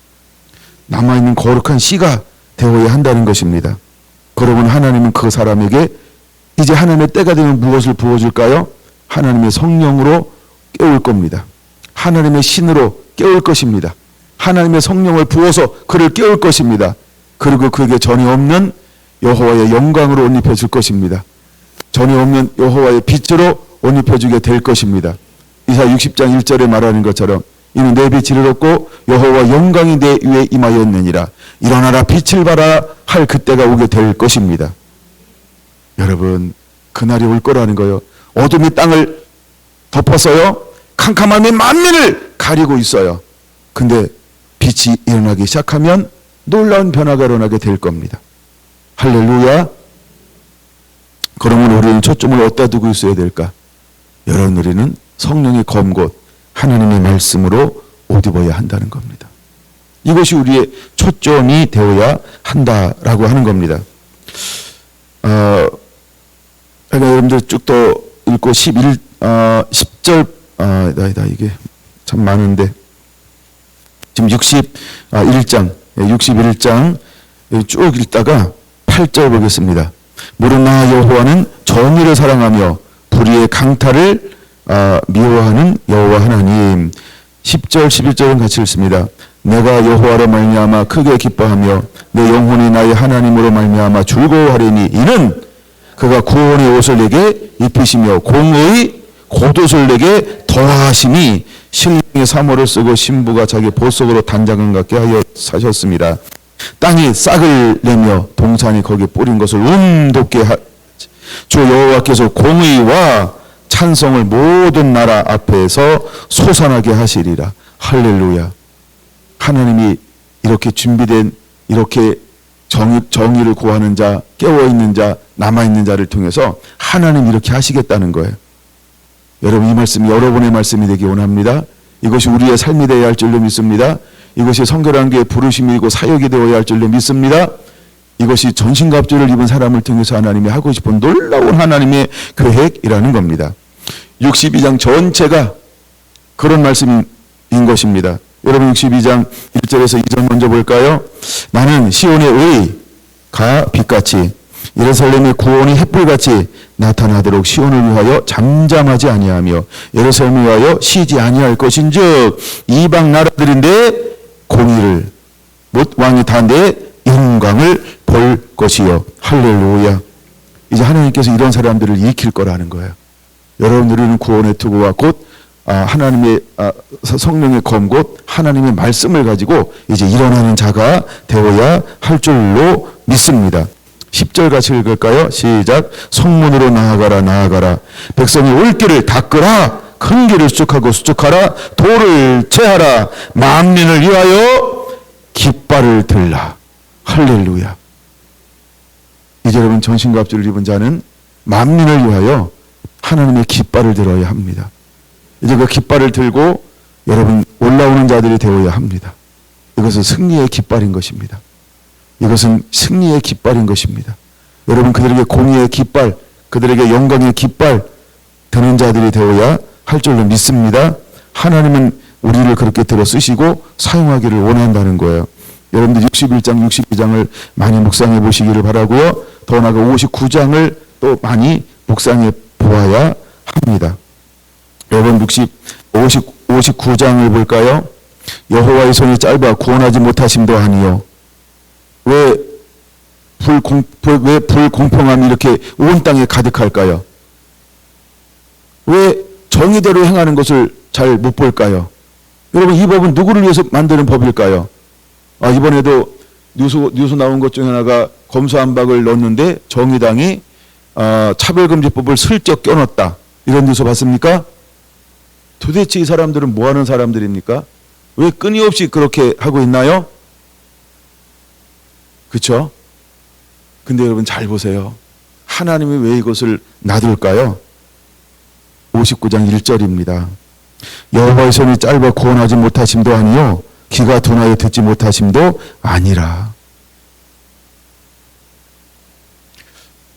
Speaker 1: 남아있는 거룩한 씨가 되어야 한다는 것입니다. 그러면 하나님은 그 사람에게 이제 하나님의 때가 되면 무엇을 부어줄까요? 하나님의 성령으로 깨울 겁니다. 하나님의 신으로 깨울 것입니다. 하나님의 성령을 부어서 그를 깨울 것입니다. 그리고 그에게 전혀 없는 여호와의 영광으로 옷 입혀줄 것입니다. 전혀 없는 여호와의 빛으로 옷 입혀주게 될 것입니다. 이사야 60장 1절에 말하는 것처럼 이는 내 빛을 얻고 여호와 영광이 내 위에 임하였느니라. 일어나라 빛을 발하라 할 그때가 오게 될 것입니다. 여러분, 그날이 올 거라는 거예요. 어둠이 땅을 덮어서요, 캄캄함이 만민을 가리고 있어요. 근데 빛이 일어나기 시작하면 놀라운 변화가 일어나게 될 겁니다. 할렐루야. 그러면 우리는 초점을 어디다 두고 있어야 될까? 여러분, 우리는 성령의 검곧 하나님의 말씀으로 옷 입어야 한다는 겁니다. 이것이 우리의 초점이 되어야 한다라고 하는 겁니다. 제가 여러분들 쭉 또 읽고 10절, 이게 참 많은데, 지금 61장 쭉 읽다가 8절 보겠습니다. 무릇 나 여호와는 정의를 사랑하며 불의의 강탈을 미워하는 여호와 하나님. 10절 11절은 같이 읽습니다. 내가 여호와로 말미암아 크게 기뻐하며 내 영혼이 나의 하나님으로 말미암아 즐거워하리니 이는 그가 구원의 옷을 내게 입히시며 공의 겉옷을 내게 더하심이 신령의 사모를 쓰고 신부가 자기 보석으로 단장을 갖게 하여 사셨습니다. 땅이 싹을 내며 동산이 거기에 뿌린 것을 돋게 주 여호와께서 공의와 찬송을 모든 나라 앞에서 솟아나게 하시리라. 할렐루야. 하나님이 이렇게 준비된, 이렇게 정의를 구하는 자, 깨어있는 자, 남아있는 자를 통해서 하나님 이렇게 하시겠다는 거예요. 여러분, 이 말씀이 여러분의 말씀이 되기 원합니다. 이것이 우리의 삶이 되어야 할 줄로 믿습니다. 이것이 성결한교의 부르심이고 사역이 되어야 할 줄로 믿습니다. 이것이 전신갑주를 입은 사람을 통해서 하나님이 하고 싶은 놀라운 하나님의 계획이라는 겁니다. 62장 전체가 그런 말씀인 것입니다. 여러분, 62장 1절에서 2절 먼저 볼까요? 나는 시온의 의가 빛같이 예루살렘의 구원이 햇불같이 나타나도록 시온을 위하여 잠잠하지 아니하며 예루살렘을 위하여 쉬지 아니할 것인즉 이방 나라들인데 공의를 못 왕이 다 내 영광을 볼 것이요. 할렐루야. 이제 하나님께서 이런 사람들을 일으킬 거라는 거예요. 여러분, 우리는 구원의 투구와 곧 하나님의 성령의 검 곧 하나님의 말씀을 가지고 이제 일어나는 자가 되어야 할 줄로 믿습니다. 10절 같이 읽을까요? 시작. 성문으로 나아가라 나아가라. 백성이 올 길을 닦으라. 큰 길을 수축하라. 돌을 제하라. 만민을 위하여 깃발을 들라. 할렐루야. 이제 여러분, 전신갑주를 입은 자는 만민을 위하여 하나님의 깃발을 들어야 합니다. 이제 그 깃발을 들고 여러분 올라오는 자들이 되어야 합니다. 이것은 승리의 깃발인 것입니다. 이것은 승리의 깃발인 것입니다. 여러분, 그들에게 공의의 깃발, 그들에게 영광의 깃발 드는 자들이 되어야 할 줄로 믿습니다. 하나님은 우리를 그렇게 들어 쓰시고 사용하기를 원한다는 거예요. 여러분들 61장, 62장을 많이 묵상해 보시기를 바라고요. 더 나아가 59장을 또 많이 묵상해 보아야 합니다. 여러분 59장을 볼까요? 여호와의 손이 짧아 구원하지 못하심도 아니요. 왜 불공평함이 이렇게 온 땅에 가득할까요? 왜 정의대로 행하는 것을 잘 못 볼까요? 여러분, 이 법은 누구를 위해서 만드는 법일까요? 이번에도 뉴스 나온 것 중에 하나가 검수안박을 넣었는데 정의당이 차별금지법을 슬쩍 껴넣었다. 이런 뉴스 봤습니까? 도대체 이 사람들은 뭐 하는 사람들입니까? 왜 끊임없이 그렇게 하고 있나요? 그렇죠? 근데 여러분 잘 보세요. 하나님이 왜 이것을 놔둘까요? 59장 1절입니다. 여호와의 손이 짧아 구원하지 못하심도 아니요 귀가 둔하여 듣지 못하심도 아니라.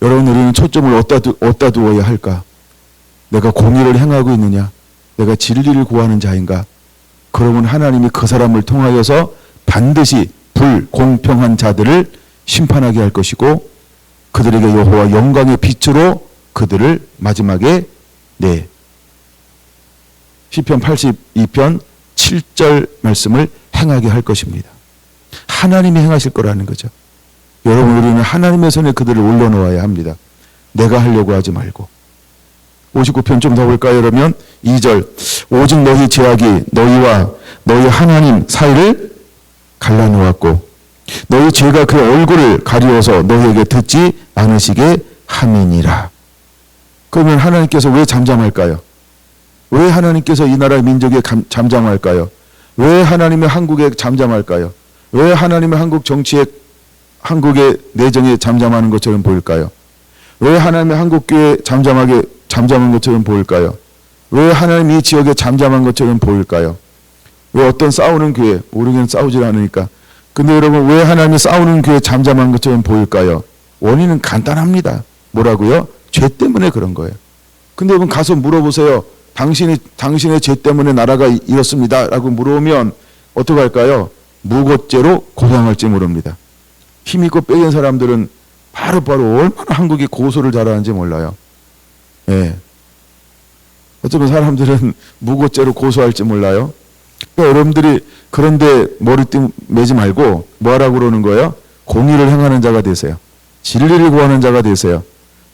Speaker 1: 여러분, 우리는 초점을 어디다 두어야 할까? 내가 공의를 행하고 있느냐? 내가 진리를 구하는 자인가? 그러면 하나님이 그 사람을 통하여서 반드시 불공평한 자들을 심판하게 할 것이고 그들에게 여호와 영광의 빛으로 그들을 마지막에 시편 82편 7절 말씀을 행하게 할 것입니다. 하나님이 행하실 거라는 거죠. 여러분, 우리는 하나님의 손에 그들을 올려놓아야 합니다. 내가 하려고 하지 말고. 59편 좀 더 볼까요? 그러면 2절, 오직 너희 죄악이 너희와 너희 하나님 사이를 갈라놓았고 너희 죄가 그 얼굴을 가리워서 너희에게 듣지 않으시게 함이니라. 그러면 하나님께서 왜 잠잠할까요? 왜 하나님께서 이 나라의 민족에 잠잠할까요? 왜 하나님의 한국에 잠잠할까요? 왜 하나님의 한국 정치에, 한국의 내정에 잠잠하는 것처럼 보일까요? 왜 하나님의 한국교회에 잠잠한 것처럼 보일까요? 왜 하나님 이 지역에 잠잠한 것처럼 보일까요? 왜 어떤 싸우는 교회, 우리는 싸우질 않으니까. 근데 여러분, 왜 하나님이 싸우는 교회 잠잠한 것처럼 보일까요? 원인은 간단합니다. 뭐라고요? 죄 때문에 그런 거예요. 근데 여러분 가서 물어보세요. 당신의 죄 때문에 나라가 이렇습니다 라고 물어보면 어떻게 할까요? 무고죄로 고소할지 모릅니다. 힘있고 빼인 사람들은 바로바로 얼마나 한국이 고소를 잘하는지 몰라요. 예. 어쩌면 사람들은 무고죄로 고소할지 몰라요. 그러니까 여러분들이 그런데 머리띠 매지 말고 뭐하라고 그러는 거예요? 공의를 행하는 자가 되세요. 진리를 구하는 자가 되세요.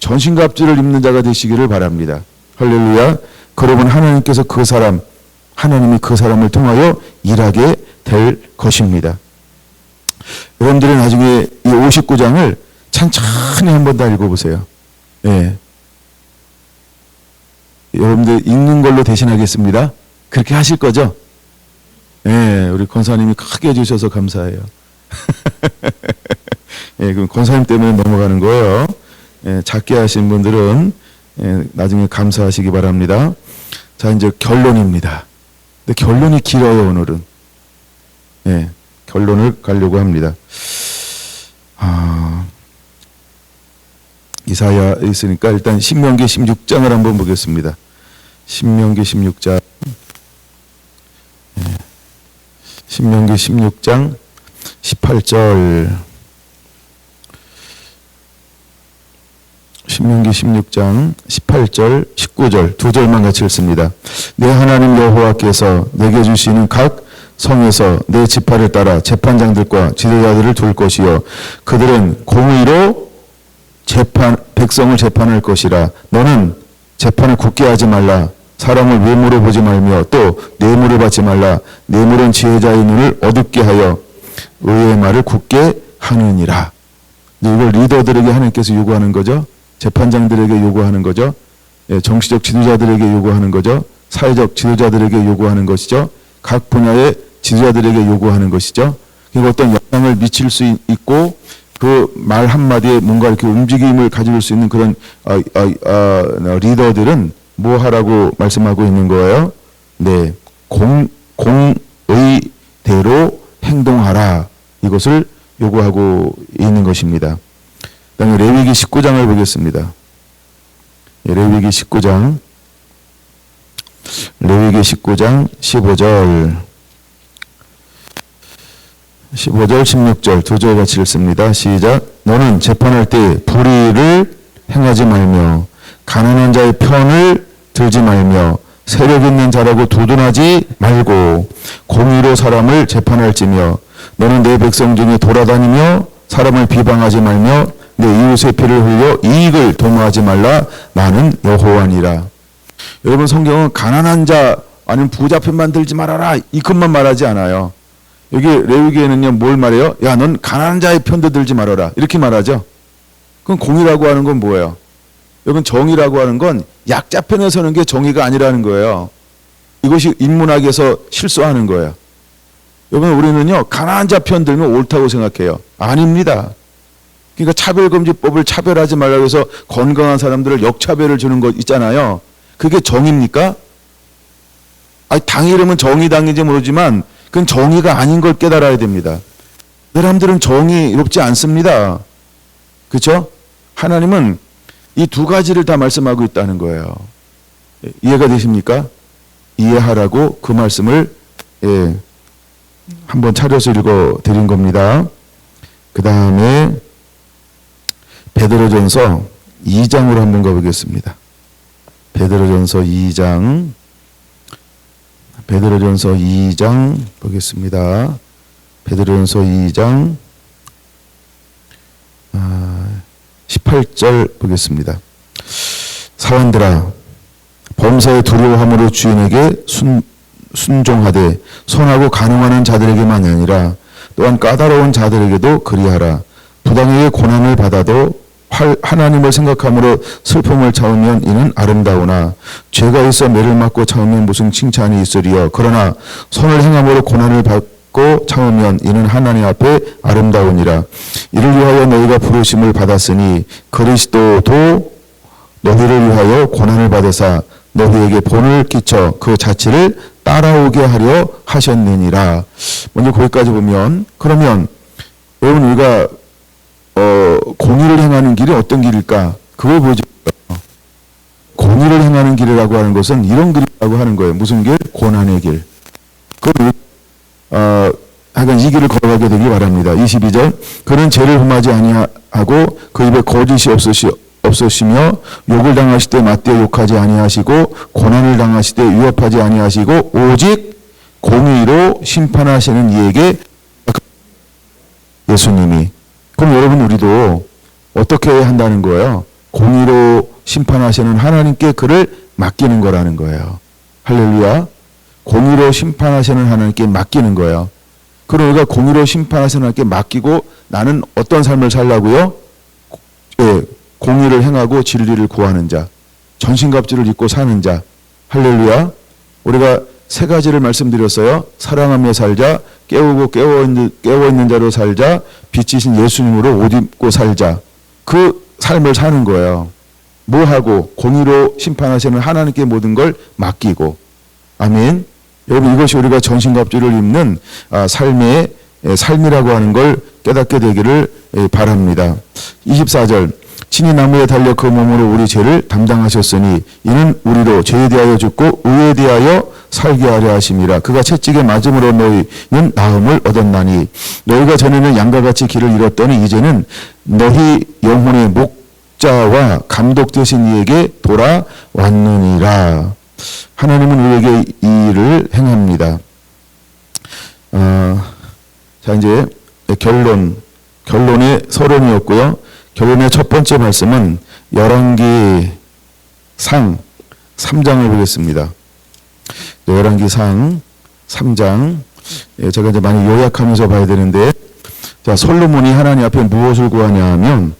Speaker 1: 전신갑주를 입는 자가 되시기를 바랍니다. 할렐루야. 그러면 하나님께서 하나님이 그 사람을 통하여 일하게 될 것입니다. 여러분들이 나중에 이 59장을 천천히 한번 다 읽어보세요. 예. 여러분들 읽는 걸로 대신하겠습니다. 그렇게 하실 거죠? 예, 우리 권사님이 크게 해주셔서 감사해요. 예, 그럼 권사님 때문에 넘어가는 거예요. 예, 작게 하신 분들은 나중에 감사하시기 바랍니다. 자, 이제 결론입니다. 근데 결론이 길어요, 오늘은. 예, 결론을 가려고 합니다. 이사야 있으니까 일단 신명기 16장을 한번 보겠습니다. 신명기 16장. 신명기 16장 18절. 신명기 16장 18절 19절 두 절만 같이 읽습니다. 내 하나님 여호와께서 내게 주시는 각 성에서 내 지파를 따라 재판장들과 지도자들을 둘 것이요 그들은 공의로 백성을 재판할 것이라. 너는 재판을 굳게 하지 말라. 사람을 외모로 보지 말며 또 뇌물을 받지 말라. 뇌물은 지혜자의 눈을 어둡게 하여 의의 말을 굳게 하느니라. 이걸 리더들에게 하나님께서 요구하는 거죠. 재판장들에게 요구하는 거죠. 정치적 지도자들에게 요구하는 거죠. 사회적 지도자들에게 요구하는 것이죠. 각 분야의 지도자들에게 요구하는 것이죠. 그리고 어떤 영향을 미칠 수 있고 그 말 한마디에 뭔가 이렇게 움직임을 가질 수 있는 그런 리더들은 뭐 하라고 말씀하고 있는 거예요? 네, 공의대로 행동하라. 이것을 요구하고 있는 것입니다. 그다음에 레위기 19장을 보겠습니다. 레위기 19장 15절 16절 두 절 같이 읽습니다. 시작. 너는 재판할 때 불의를 행하지 말며 가난한 자의 편을 들지 말며 세력 있는 자라고 두둔하지 말고 공의로 사람을 재판할지며 너는 내 백성 중에 돌아다니며 사람을 비방하지 말며 내 이웃의 피를 흘려 이익을 도모하지 말라. 나는 여호와니라. 여러분, 성경은 가난한 자 아니면 부자 편만 들지 말아라 이것만 말하지 않아요. 여기 레위기에는요 뭘 말해요? 야, 넌 가난한 자의 편도 들지 말아라 이렇게 말하죠. 그럼 공의라고 하는 건 뭐예요? 여러분, 정의라고 하는 건 약자 편에 서는 게 정의가 아니라는 거예요. 이것이 인문학에서 실수하는 거예요. 여러분, 우리는요 가난한 자 편 들면 옳다고 생각해요. 아닙니다. 그러니까 차별금지법을 차별하지 말라고 해서 건강한 사람들을 역차별을 주는 것 있잖아요. 그게 정의입니까? 당 이름은 정의당인지 모르지만 그건 정의가 아닌 걸 깨달아야 됩니다. 사람들은 정의롭지 않습니다. 그렇죠? 하나님은 이 두 가지를 다 말씀하고 있다는 거예요. 이해가 되십니까? 이해하라고 그 말씀을 한번 차려서 읽어 드린 겁니다. 그 다음에 베드로전서 2장으로 한번 가보겠습니다. 베드로전서 2장 보겠습니다. 베드로전서 2장 18절 보겠습니다. 사원들아, 범사에 두려워함으로 주인에게 순종하되 선하고 간음하는 자들에게만이 아니라 또한 까다로운 자들에게도 그리하라. 부당하게 고난을 받아도 하나님을 생각함으로 슬픔을 참으면 이는 아름다우나 죄가 있어 매를 맞고 참으면 무슨 칭찬이 있으리요. 그러나 선을 행함으로 고난을 받고 참으면 이는 하나님 앞에 아름다우니라. 이를 위하여 너희가 부르심을 받았으니 그리스도도 너희를 위하여 고난을 받으사 너희에게 본을 끼쳐 그 자취를 따라오게 하려 하셨느니라. 먼저 거기까지 보면, 그러면 여러분 우리가 공의를 행하는 길이 어떤 길일까? 그걸 보여줘요. 공의를 행하는 길이라고 하는 것은 이런 길이라고 하는 거예요. 무슨 길? 고난의 길. 그걸 하여간 이 길을 걸어가게 되길 바랍니다. 22절. 그는 죄를 범하지 아니하고 그 입에 거짓이 없으시며 욕을 당하실 때 맞대어 욕하지 아니하시고 고난을 당하실 때 위협하지 아니하시고 오직 공의로 심판하시는 이에게 예수님이. 그럼 여러분 우리도 어떻게 한다는 거예요? 공의로 심판하시는 하나님께 그를 맡기는 거라는 거예요. 할렐루야. 공의로 심판하시는 하나님께 맡기는 거예요. 그럼 우리가 공의로 심판하시는 하나님께 맡기고 나는 어떤 삶을 살라고요? 공의를 행하고 진리를 구하는 자, 전신갑주를 입고 사는 자. 할렐루야. 우리가 세 가지를 말씀드렸어요. 사랑하며 살자, 깨우고 깨어있는 자로 살자, 빛이신 예수님으로 옷 입고 살자. 그 삶을 사는 거예요. 뭐 하고? 공의로 심판하시는 하나님께 모든 걸 맡기고. 아멘. 여러분 이것이 우리가 전신갑주를 입는 삶이라고 하는 걸 깨닫게 되기를 바랍니다. 24절. 친히 나무에 달려 그 몸으로 우리 죄를 담당하셨으니 이는 우리로 죄에 대하여 죽고 의에 대하여 살게 하려 하심이라. 그가 채찍에 맞음으로 너희는 나음을 얻었나니 너희가 전에는 양과 같이 길을 잃었더니 이제는 너희 영혼의 목자와 감독 되신 이에게 돌아왔느니라. 하나님은 우리에게 이 일을 행합니다. 자 이제 결론의 서론이었고요. 결론의 첫 번째 말씀은 열왕기 상 3장을 보겠습니다. 열왕기 상 3장. 제가 이제 많이 요약하면서 봐야 되는데, 자, 솔로몬이 하나님 앞에 무엇을 구하냐 하면,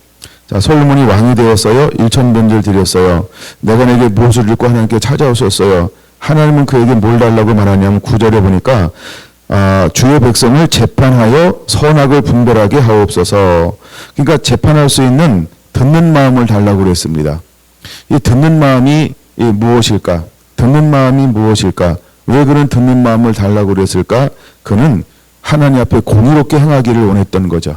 Speaker 1: 자, 솔로몬이 왕이 되었어요. 1,000번제를 드렸어요. 내가 내게 무엇을 읽고 하나님께 찾아오셨어요. 하나님은 그에게 뭘 달라고 말하냐면 9절에 보니까 주의 백성을 재판하여 선악을 분별하게 하옵소서. 그러니까 재판할 수 있는 듣는 마음을 달라고 그랬습니다. 이 듣는 마음이 무엇일까? 듣는 마음이 무엇일까? 왜 그런 듣는 마음을 달라고 그랬을까? 그는 하나님 앞에 공의롭게 행하기를 원했던 거죠.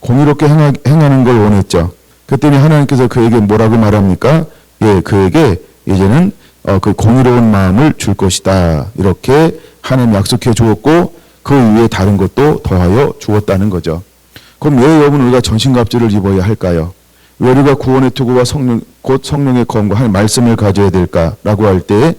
Speaker 1: 공의롭게 행하는 걸 원했죠. 그랬더니 하나님께서 그에게 뭐라고 말합니까? 그에게 이제는 그 공의로운 마음을 줄 것이다. 이렇게 하나님 약속해 주었고 그 위에 다른 것도 더하여 주었다는 거죠. 그럼 왜 여러분 우리가 전신갑주를 입어야 할까요? 왜 우리가 구원의 투구와 곧 성령의 검과 하나님 말씀을 가져야 될까라고 할 때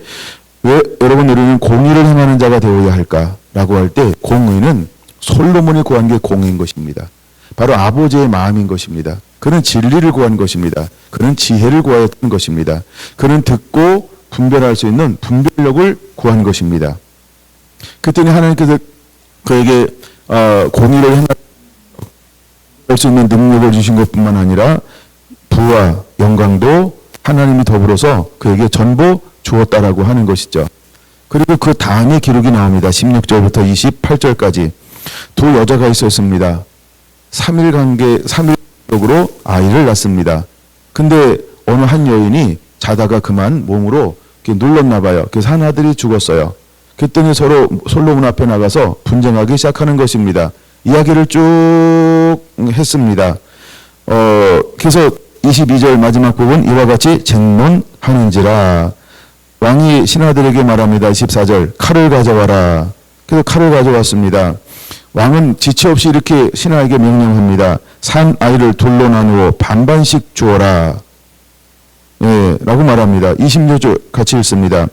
Speaker 1: 왜 여러분 우리는 공의를 행하는 자가 되어야 할까라고 할 때 공의는 솔로몬이 구한 게 공의인 것입니다. 바로 아버지의 마음인 것입니다. 그는 진리를 구한 것입니다. 그는 지혜를 구하였던 것입니다. 그는 듣고 분별할 수 있는 분별력을 구한 것입니다. 그랬더니 하나님께서 그에게 공의를 행할 수 있는 능력을 주신 것뿐만 아니라 부와 영광도 하나님이 더불어서 그에게 전부 주었다라고 하는 것이죠. 그리고 그 다음에 기록이 나옵니다. 16절부터 28절까지 두 여자가 있었습니다. 3일적으로 아이를 낳습니다. 근데 어느 한 여인이 자다가 그만 몸으로 이렇게 눌렀나 봐요. 그래서 한 아들이 죽었어요. 그랬더니 서로 솔로몬 앞에 나가서 분쟁하기 시작하는 것입니다. 이야기를 쭉 했습니다. 그래서 22절 마지막 부분 이와 같이 쟁론하는지라. 왕이 신하들에게 말합니다. 24절 칼을 가져와라. 그래서 칼을 가져왔습니다. 왕은 지체 없이 이렇게 신하에게 명령합니다. 산 아이를 둘로 나누어 반반씩 주어라. 예, 라고 말합니다. 26절 같이 읽습니다.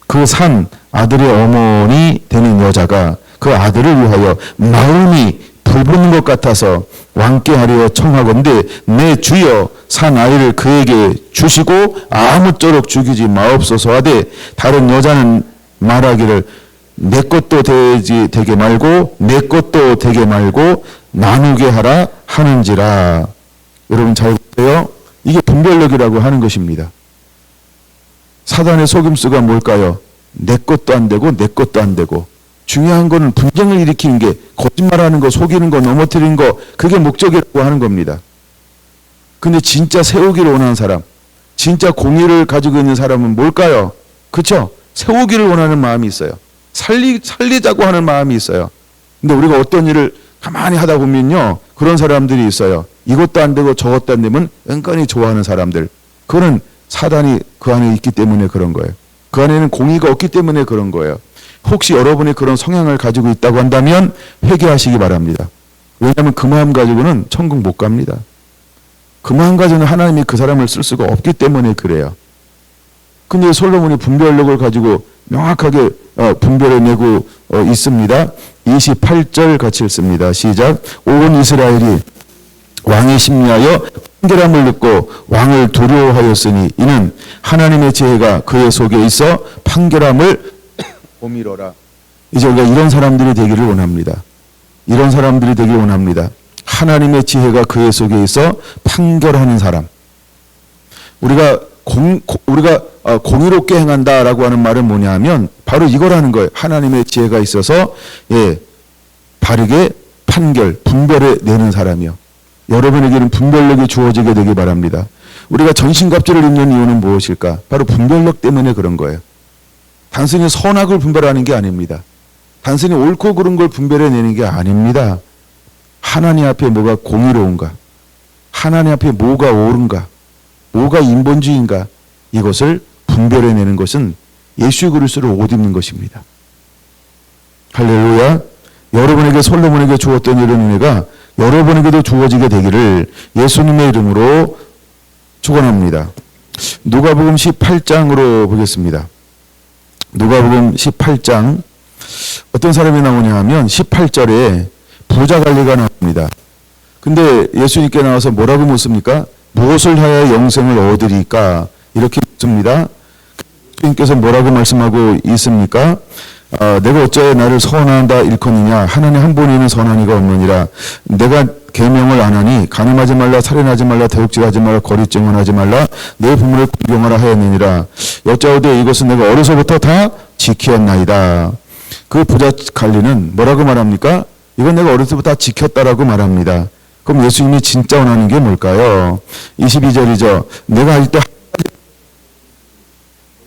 Speaker 1: 그 산 아들의 어머니 되는 여자가 그 아들을 위하여 마음이 불붙는 것 같아서 왕께 하려 청하건대 내 주여 산 아이를 그에게 주시고 아무쪼록 죽이지 마옵소서 하되 다른 여자는 말하기를 내 것도 되게 말고 내 것도 되게 말고 나누게 하라 하는지라. 여러분 잘 보세요. 이게 분별력이라고 하는 것입니다. 사단의 속임수가 뭘까요? 내 것도 안 되고 내 것도 안 되고. 중요한 거는 분쟁을 일으키는 게, 거짓말하는 거, 속이는 거, 넘어뜨리는 거, 그게 목적이라고 하는 겁니다. 근데 진짜 세우기를 원하는 사람, 진짜 공의를 가지고 있는 사람은 뭘까요? 그렇죠? 세우기를 원하는 마음이 있어요. 살리자고 하는 마음이 있어요. 근데 우리가 어떤 일을 가만히 하다 보면요, 그런 사람들이 있어요. 이것도 안 되고 저것도 안 되면 은근히 좋아하는 사람들. 그거는 사단이 그 안에 있기 때문에 그런 거예요. 그 안에는 공의가 없기 때문에 그런 거예요. 혹시 여러분이 그런 성향을 가지고 있다고 한다면 회개하시기 바랍니다. 왜냐하면 그 마음 가지고는 천국 못 갑니다. 그 마음 가지고는 하나님이 그 사람을 쓸 수가 없기 때문에 그래요. 근데 솔로몬이 분별력을 가지고 명확하게 분별해내고 있습니다. 28절 같이 읽습니다. 시작. 온 이스라엘이 왕의 심리하여 판결함을 듣고 왕을 두려워하였으니 이는 하나님의 지혜가 그의 속에 있어 판결함을 보미러라. 이제 우리가 이런 사람들이 되기를 원합니다. 이런 사람들이 되기를 원합니다. 하나님의 지혜가 그의 속에 있어 판결하는 사람. 우리가 공의롭게 행한다라고 하는 말은 뭐냐 하면 바로 이거라는 거예요. 하나님의 지혜가 있어서 바르게 판결, 분별해 내는 사람이요. 여러분에게는 분별력이 주어지게 되기 바랍니다. 우리가 전신갑주를 입는 이유는 무엇일까? 바로 분별력 때문에 그런 거예요. 단순히 선악을 분별하는 게 아닙니다. 단순히 옳고 그른 걸 분별해내는 게 아닙니다. 하나님 앞에 뭐가 공의로운가? 하나님 앞에 뭐가 옳은가? 뭐가 인본주의인가? 이것을 분별해내는 것은 예수 그리스도를 옷 입는 것입니다. 할렐루야. 여러분에게 솔로몬에게 주었던 이런 은혜가 여러분에게도 주어지게 되기를 예수님의 이름으로 축원합니다. 누가복음 18장으로 보겠습니다. 누가복음 18장 어떤 사람이 나오냐 하면 18절에 부자관리가 나옵니다. 근데 예수님께 나와서 뭐라고 묻습니까? 무엇을 하여 영생을 얻으리까? 이렇게 묻습니다. 예수님께서 뭐라고 말씀하고 있습니까? 내가 어찌하여 나를 선하다 일컫느냐? 하나님 한 분이는 선한 이가 없느니라. 내가 계명을 안 하니 간음하지 말라, 살인하지 말라, 대욕질하지 말라, 거짓 증언하지 말라, 내 부모를 공경하라 하였느니라. 여짜오되 이것은 내가 어려서부터 다 지켰나이다. 그 부자 관리는 뭐라고 말합니까? 이건 내가 어려서부터 다 지켰다라고 말합니다. 그럼 예수님이 진짜 원하는 게 뭘까요? 22절이죠. 내가 할 때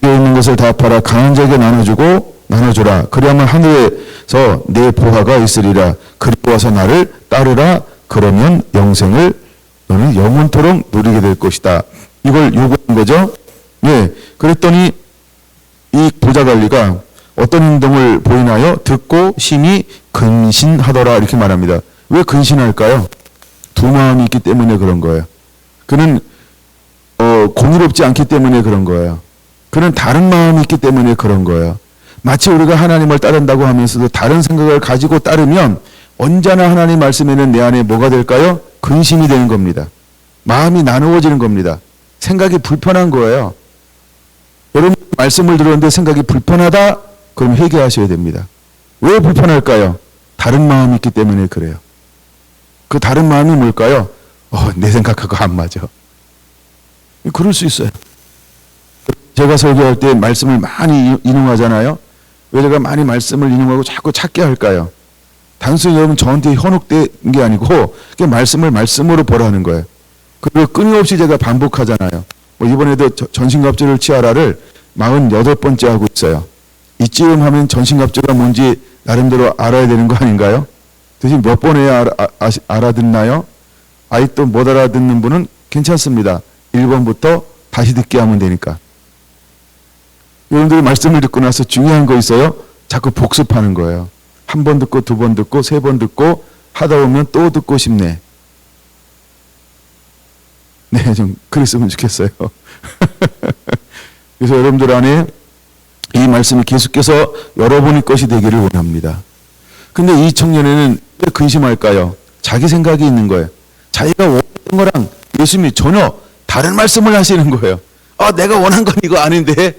Speaker 1: 있는 것을 다 팔아 강한 자에게 나눠주라. 그리하면 하늘에서 내 보화가 있으리라. 그리고 와서 나를 따르라. 그러면 영생을 너는 영원토록 누리게 될 것이다. 이걸 요구한 거죠. 예. 그랬더니 이 부자관리가 어떤 행동을 보이나요? 듣고 심히 근신하더라. 이렇게 말합니다. 왜 근신할까요? 두 마음이 있기 때문에 그런 거예요. 그는 공의롭지 않기 때문에 그런 거예요. 그는 다른 마음이 있기 때문에 그런 거예요. 마치 우리가 하나님을 따른다고 하면서도 다른 생각을 가지고 따르면 언제나 하나님 말씀에는 내 안에 뭐가 될까요? 근심이 되는 겁니다. 마음이 나누어지는 겁니다. 생각이 불편한 거예요. 여러분 말씀을 들었는데 생각이 불편하다? 그럼 회개하셔야 됩니다. 왜 불편할까요? 다른 마음이 있기 때문에 그래요. 그 다른 마음이 뭘까요? 내 생각하고 안 맞아. 그럴 수 있어요. 제가 설교할 때 말씀을 많이 인용하잖아요. 왜 제가 많이 말씀을 인용하고 자꾸 찾게 할까요? 단순히 여러분 저한테 현혹된 게 아니고 그게 말씀을 말씀으로 보라는 거예요. 그리고 끊임없이 제가 반복하잖아요. 이번에도 전신갑주를 치아라를 48번째 하고 있어요. 이쯤 하면 전신갑주가 뭔지 나름대로 알아야 되는 거 아닌가요? 대신 몇 번 해야 알아듣나요? 아직도 못 알아듣는 분은 괜찮습니다. 1번부터 다시 듣게 하면 되니까. 여러분들이 말씀을 듣고 나서 중요한 거 있어요? 자꾸 복습하는 거예요. 한 번 듣고 두 번 듣고 세 번 듣고 하다 보면 또 듣고 싶네. 네, 좀 그랬으면 좋겠어요. 그래서 여러분들 안에 이 말씀이 계속해서 여러분의 것이 되기를 원합니다. 근데 이 청년에는 왜 근심할까요? 자기 생각이 있는 거예요. 자기가 원하는 거랑 예수님이 전혀 다른 말씀을 하시는 거예요. 아, 내가 원한 건 이거 아닌데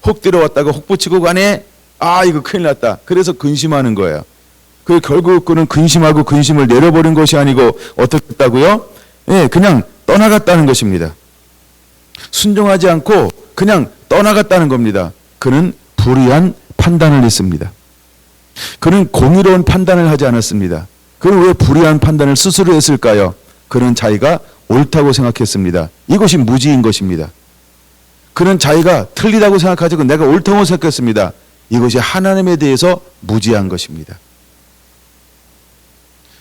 Speaker 1: 혹 들어왔다가 혹 붙이고 가네. 아, 이거 큰일 났다. 그래서 근심하는 거예요. 그 결국 그는 근심하고 근심을 내려버린 것이 아니고 어떻게 했다고요? 예, 그냥 떠나갔다는 것입니다. 순종하지 않고 그냥 떠나갔다는 겁니다. 그는 불의한 판단을 했습니다. 그는 공의로운 판단을 하지 않았습니다. 그는 왜 불의한 판단을 스스로 했을까요? 그는 자기가 옳다고 생각했습니다. 이것이 무지인 것입니다. 그는 자기가 틀리다고 생각하지 내가 옳다고 생각했습니다. 이것이 하나님에 대해서 무지한 것입니다.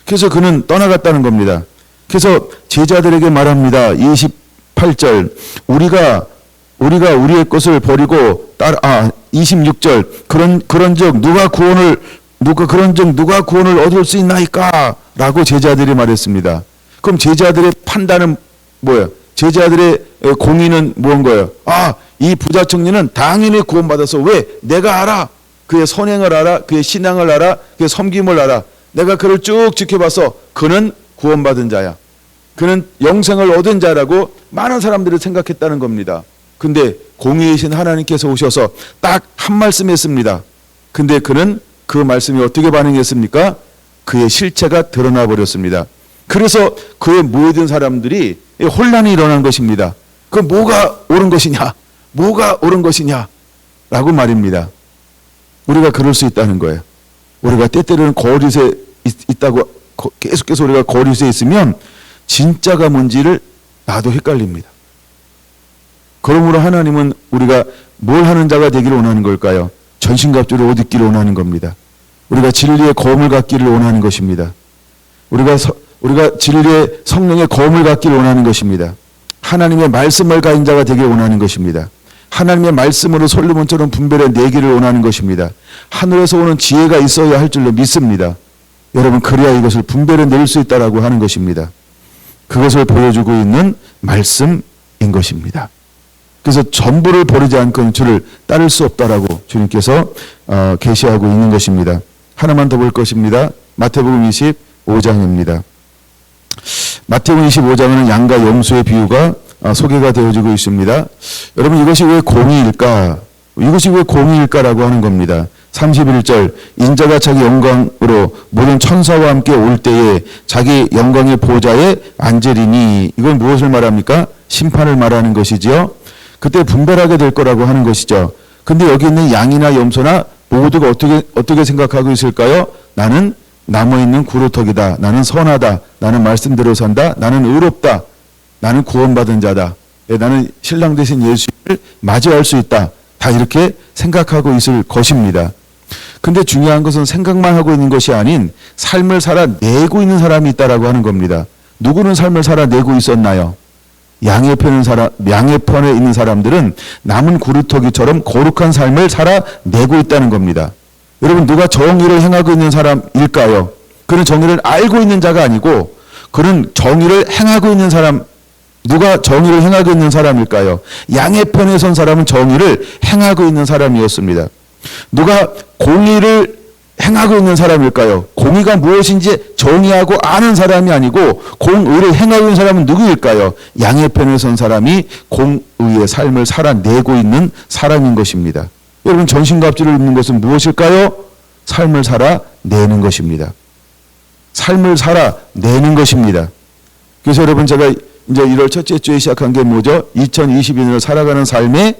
Speaker 1: 그래서 그는 떠나갔다는 겁니다. 그래서 제자들에게 말합니다. 28절 우리가 우리의 것을 버리고 26절 그런즉 누가 구원을 얻을 수 있나이까? 라고 제자들이 말했습니다. 그럼 제자들의 판단은 뭐예요? 제자들의 공의는 뭔 거예요? 아, 이 부자 청년은 당연히 구원받아서 왜? 내가 알아. 그의 선행을 알아. 그의 신앙을 알아. 그의 섬김을 알아. 내가 그를 쭉 지켜봐서 그는 구원받은 자야. 그는 영생을 얻은 자라고 많은 사람들이 생각했다는 겁니다. 근데 공의이신 하나님께서 오셔서 딱 한 말씀 했습니다. 근데 그는 그 말씀이 어떻게 반응했습니까? 그의 실체가 드러나 버렸습니다. 그래서 그의 모든 사람들이 혼란이 일어난 것입니다. 그 뭐가 옳은 것이냐? 뭐가 옳은 것이냐? 라고 말입니다. 우리가 그럴 수 있다는 거예요. 우리가 때때로는 거짓에 있다고 계속해서 우리가 거짓에 있으면 진짜가 뭔지를 나도 헷갈립니다. 그러므로 하나님은 우리가 뭘 하는 자가 되기를 원하는 걸까요? 전신갑주를 옷 입기를 원하는 겁니다. 우리가 진리의 검을 갖기를 원하는 것입니다. 우리가 진리의 성령의 검을 갖기를 원하는 것입니다. 하나님의 말씀을 가진 자가 되기를 원하는 것입니다. 하나님의 말씀으로 솔로몬처럼 분별해 내기를 원하는 것입니다. 하늘에서 오는 지혜가 있어야 할 줄로 믿습니다. 여러분, 그래야 이것을 분별해 낼 수 있다라고 하는 것입니다. 그것을 보여주고 있는 말씀인 것입니다. 그래서 전부를 버리지 않고는 주를 따를 수 없다라고 주님께서 계시하고 있는 것입니다. 하나만 더 볼 것입니다. 마태복음 25장입니다. 마태복음 25장에는 양과 염소의 비유가 소개가 되어지고 있습니다. 여러분, 이것이 왜 공의일까? 이것이 왜 공의일까라고 하는 겁니다. 31절 인자가 자기 영광으로 모든 천사와 함께 올 때에 자기 영광의 보좌에 앉으리니, 이건 무엇을 말합니까? 심판을 말하는 것이지요. 그때 분별하게 될 거라고 하는 것이죠. 근데 여기 있는 양이나 염소나 모두가 어떻게 생각하고 있을까요? 나는 남아있는 구루터기다. 나는 선하다. 나는 말씀대로 산다. 나는 의롭다. 나는 구원받은 자다. 나는 신랑 되신 예수를 맞이할 수 있다. 다 이렇게 생각하고 있을 것입니다. 근데 중요한 것은 생각만 하고 있는 것이 아닌 삶을 살아내고 있는 사람이 있다라고 하는 겁니다. 누구는 삶을 살아내고 있었나요? 양의 편에 있는 사람들은 남은 구루터기처럼 거룩한 삶을 살아내고 있다는 겁니다. 여러분, 누가 정의를 행하고 있는 사람일까요? 그는 정의를 알고 있는 자가 아니고 그는 정의를 행하고 있는 사람. 누가 정의를 행하고 있는 사람일까요? 양의 편에 선 사람은 정의를 행하고 있는 사람이었습니다. 누가 공의를 행하고 있는 사람일까요? 공의가 무엇인지 정의하고 아는 사람이 아니고 공의를 행하고 있는 사람은 누구일까요? 양의 편에 선 사람이 공의의 삶을 살아내고 있는 사람인 것입니다. 여러분, 전신갑주를 입는 것은 무엇일까요? 삶을 살아내는 것입니다. 삶을 살아내는 것입니다. 그래서 여러분, 제가 이제 1월 첫째 주에 시작한 게 뭐죠? 2022년을 살아가는 삶의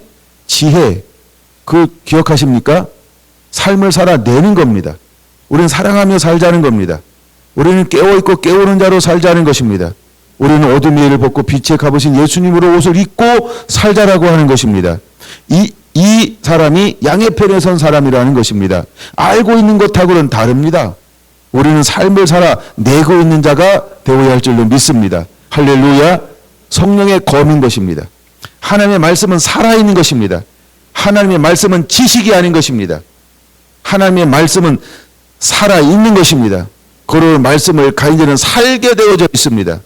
Speaker 1: 지혜. 그 기억하십니까? 삶을 살아내는 겁니다. 우리는 사랑하며 살자는 겁니다. 우리는 깨어있고 깨우는 자로 살자는 것입니다. 우리는 어둠의 일을 벗고 빛의 갑으신 예수님으로 옷을 입고 살자라고 하는 것입니다. 이 사람이 양의 편에 선 사람이라는 것입니다. 알고 있는 것하고는 다릅니다. 우리는 삶을 살아내고 있는 자가 되어야 할 줄로 믿습니다. 할렐루야. 성령의 검인 것입니다. 하나님의 말씀은 살아있는 것입니다. 하나님의 말씀은 지식이 아닌 것입니다. 하나님의 말씀은 살아있는 것입니다. 그 말씀을 가인들은 살게 되어져 있습니다.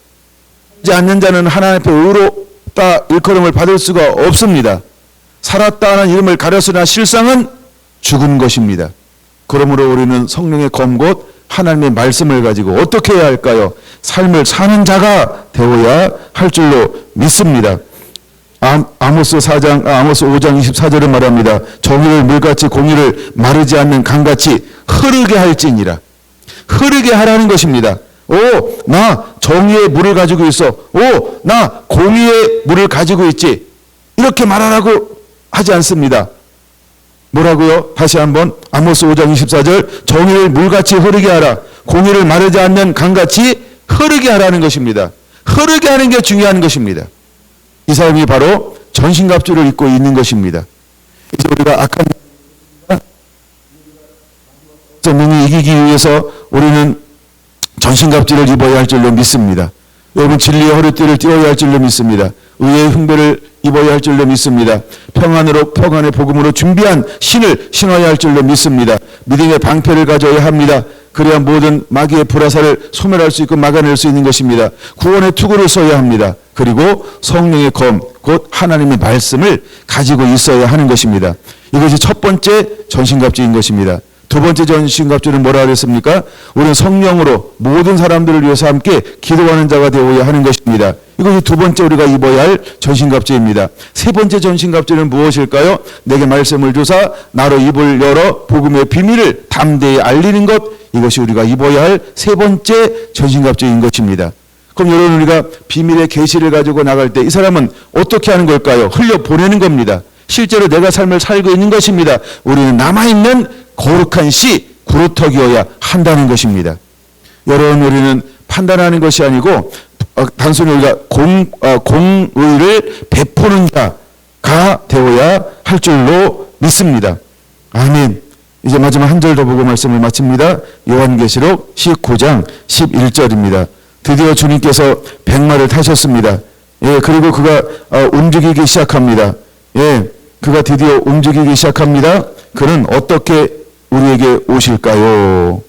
Speaker 1: 살지 않는 자는 하나님 앞에 의롭다 일컬음을 받을 수가 없습니다. 살았다 하는 이름을 가렸으나 실상은 죽은 것입니다. 그러므로 우리는 성령의 검 곧 하나님의 말씀을 가지고 어떻게 해야 할까요? 삶을 사는 자가 되어야 할 줄로 믿습니다. 아모스 5장 24절을 말합니다. 정의를 물같이 공의를 마르지 않는 강같이 흐르게 할지니라. 흐르게 하라는 것입니다. 나 정의의 물을 가지고 있어. 나 공의의 물을 가지고 있지. 이렇게 말하라고 하지 않습니다. 뭐라고요? 다시 한번 아모스 5장 24절 정의를 물같이 흐르게 하라. 공의를 마르지 않는 강같이 흐르게 하라는 것입니다. 흐르게 하는 게 중요한 것입니다. 이 사람이 바로 전신갑주를 입고 있는 것입니다. 이제 우리가 악한 능히 이기기 위해서 우리는 전신갑주를 입어야 할 줄로 믿습니다. 여러분 진리의 허리띠를 띄워야 할 줄로 믿습니다. 의의 흉배를 입어야 할 줄로 믿습니다. 평안의 복음으로 준비한 신을 신어야 할 줄로 믿습니다. 믿음의 방패를 가져야 합니다. 그래야 모든 마귀의 불화살을 소멸할 수 있고 막아낼 수 있는 것입니다. 구원의 투구를 써야 합니다. 그리고 성령의 검, 곧 하나님의 말씀을 가지고 있어야 하는 것입니다. 이것이 첫 번째 전신갑주인 것입니다. 두 번째 전신갑주는 뭐라 그랬습니까? 우리는 성령으로 모든 사람들을 위해서 함께 기도하는 자가 되어야 하는 것입니다. 이것이 두 번째 우리가 입어야 할 전신갑주입니다. 세 번째 전신갑주는 무엇일까요? 내게 말씀을 주사 나로 입을 열어 복음의 비밀을 담대히 알리는 것, 이것이 우리가 입어야 할 세 번째 전신갑주인 것입니다. 그럼 여러분, 우리가 비밀의 계시를 가지고 나갈 때 이 사람은 어떻게 하는 걸까요? 흘려보내는 겁니다. 실제로 내가 삶을 살고 있는 것입니다. 우리는 남아있는 거룩한 씨, 구루터기여야 한다는 것입니다. 여러분, 우리는 판단하는 것이 아니고 단순히 우리가 공의를 베푸는 자가 되어야 할 줄로 믿습니다. 아멘. 이제 마지막 한 절 더 보고 말씀을 마칩니다. 요한계시록 19장 11절입니다. 드디어 주님께서 백마를 타셨습니다. 예, 그리고 그가 움직이기 시작합니다. 예, 그가 드디어 움직이기 시작합니다. 그는 어떻게 우리에게 오실까요?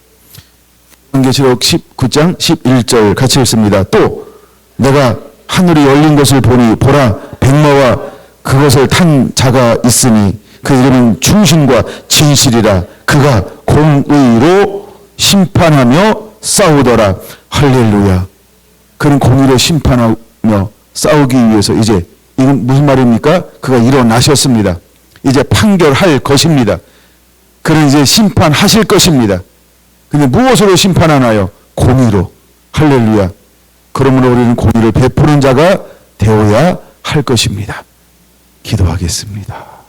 Speaker 1: 요한계시록 19장 11절 같이 읽습니다. 또 내가 하늘이 열린 것을 보니 보라 백마와 그것을 탄 자가 있으니 그 이름은 충신과 진실이라. 그가 공의로 심판하며 싸우더라. 할렐루야. 그는 공의로 심판하며 싸우기 위해서 이제, 이건 무슨 말입니까? 그가 일어나셨습니다. 이제 판결할 것입니다. 그는 이제 심판하실 것입니다. 근데 무엇으로 심판하나요? 공의로. 할렐루야. 그러므로 우리는 공의를 베푸는 자가 되어야 할 것입니다. 기도하겠습니다.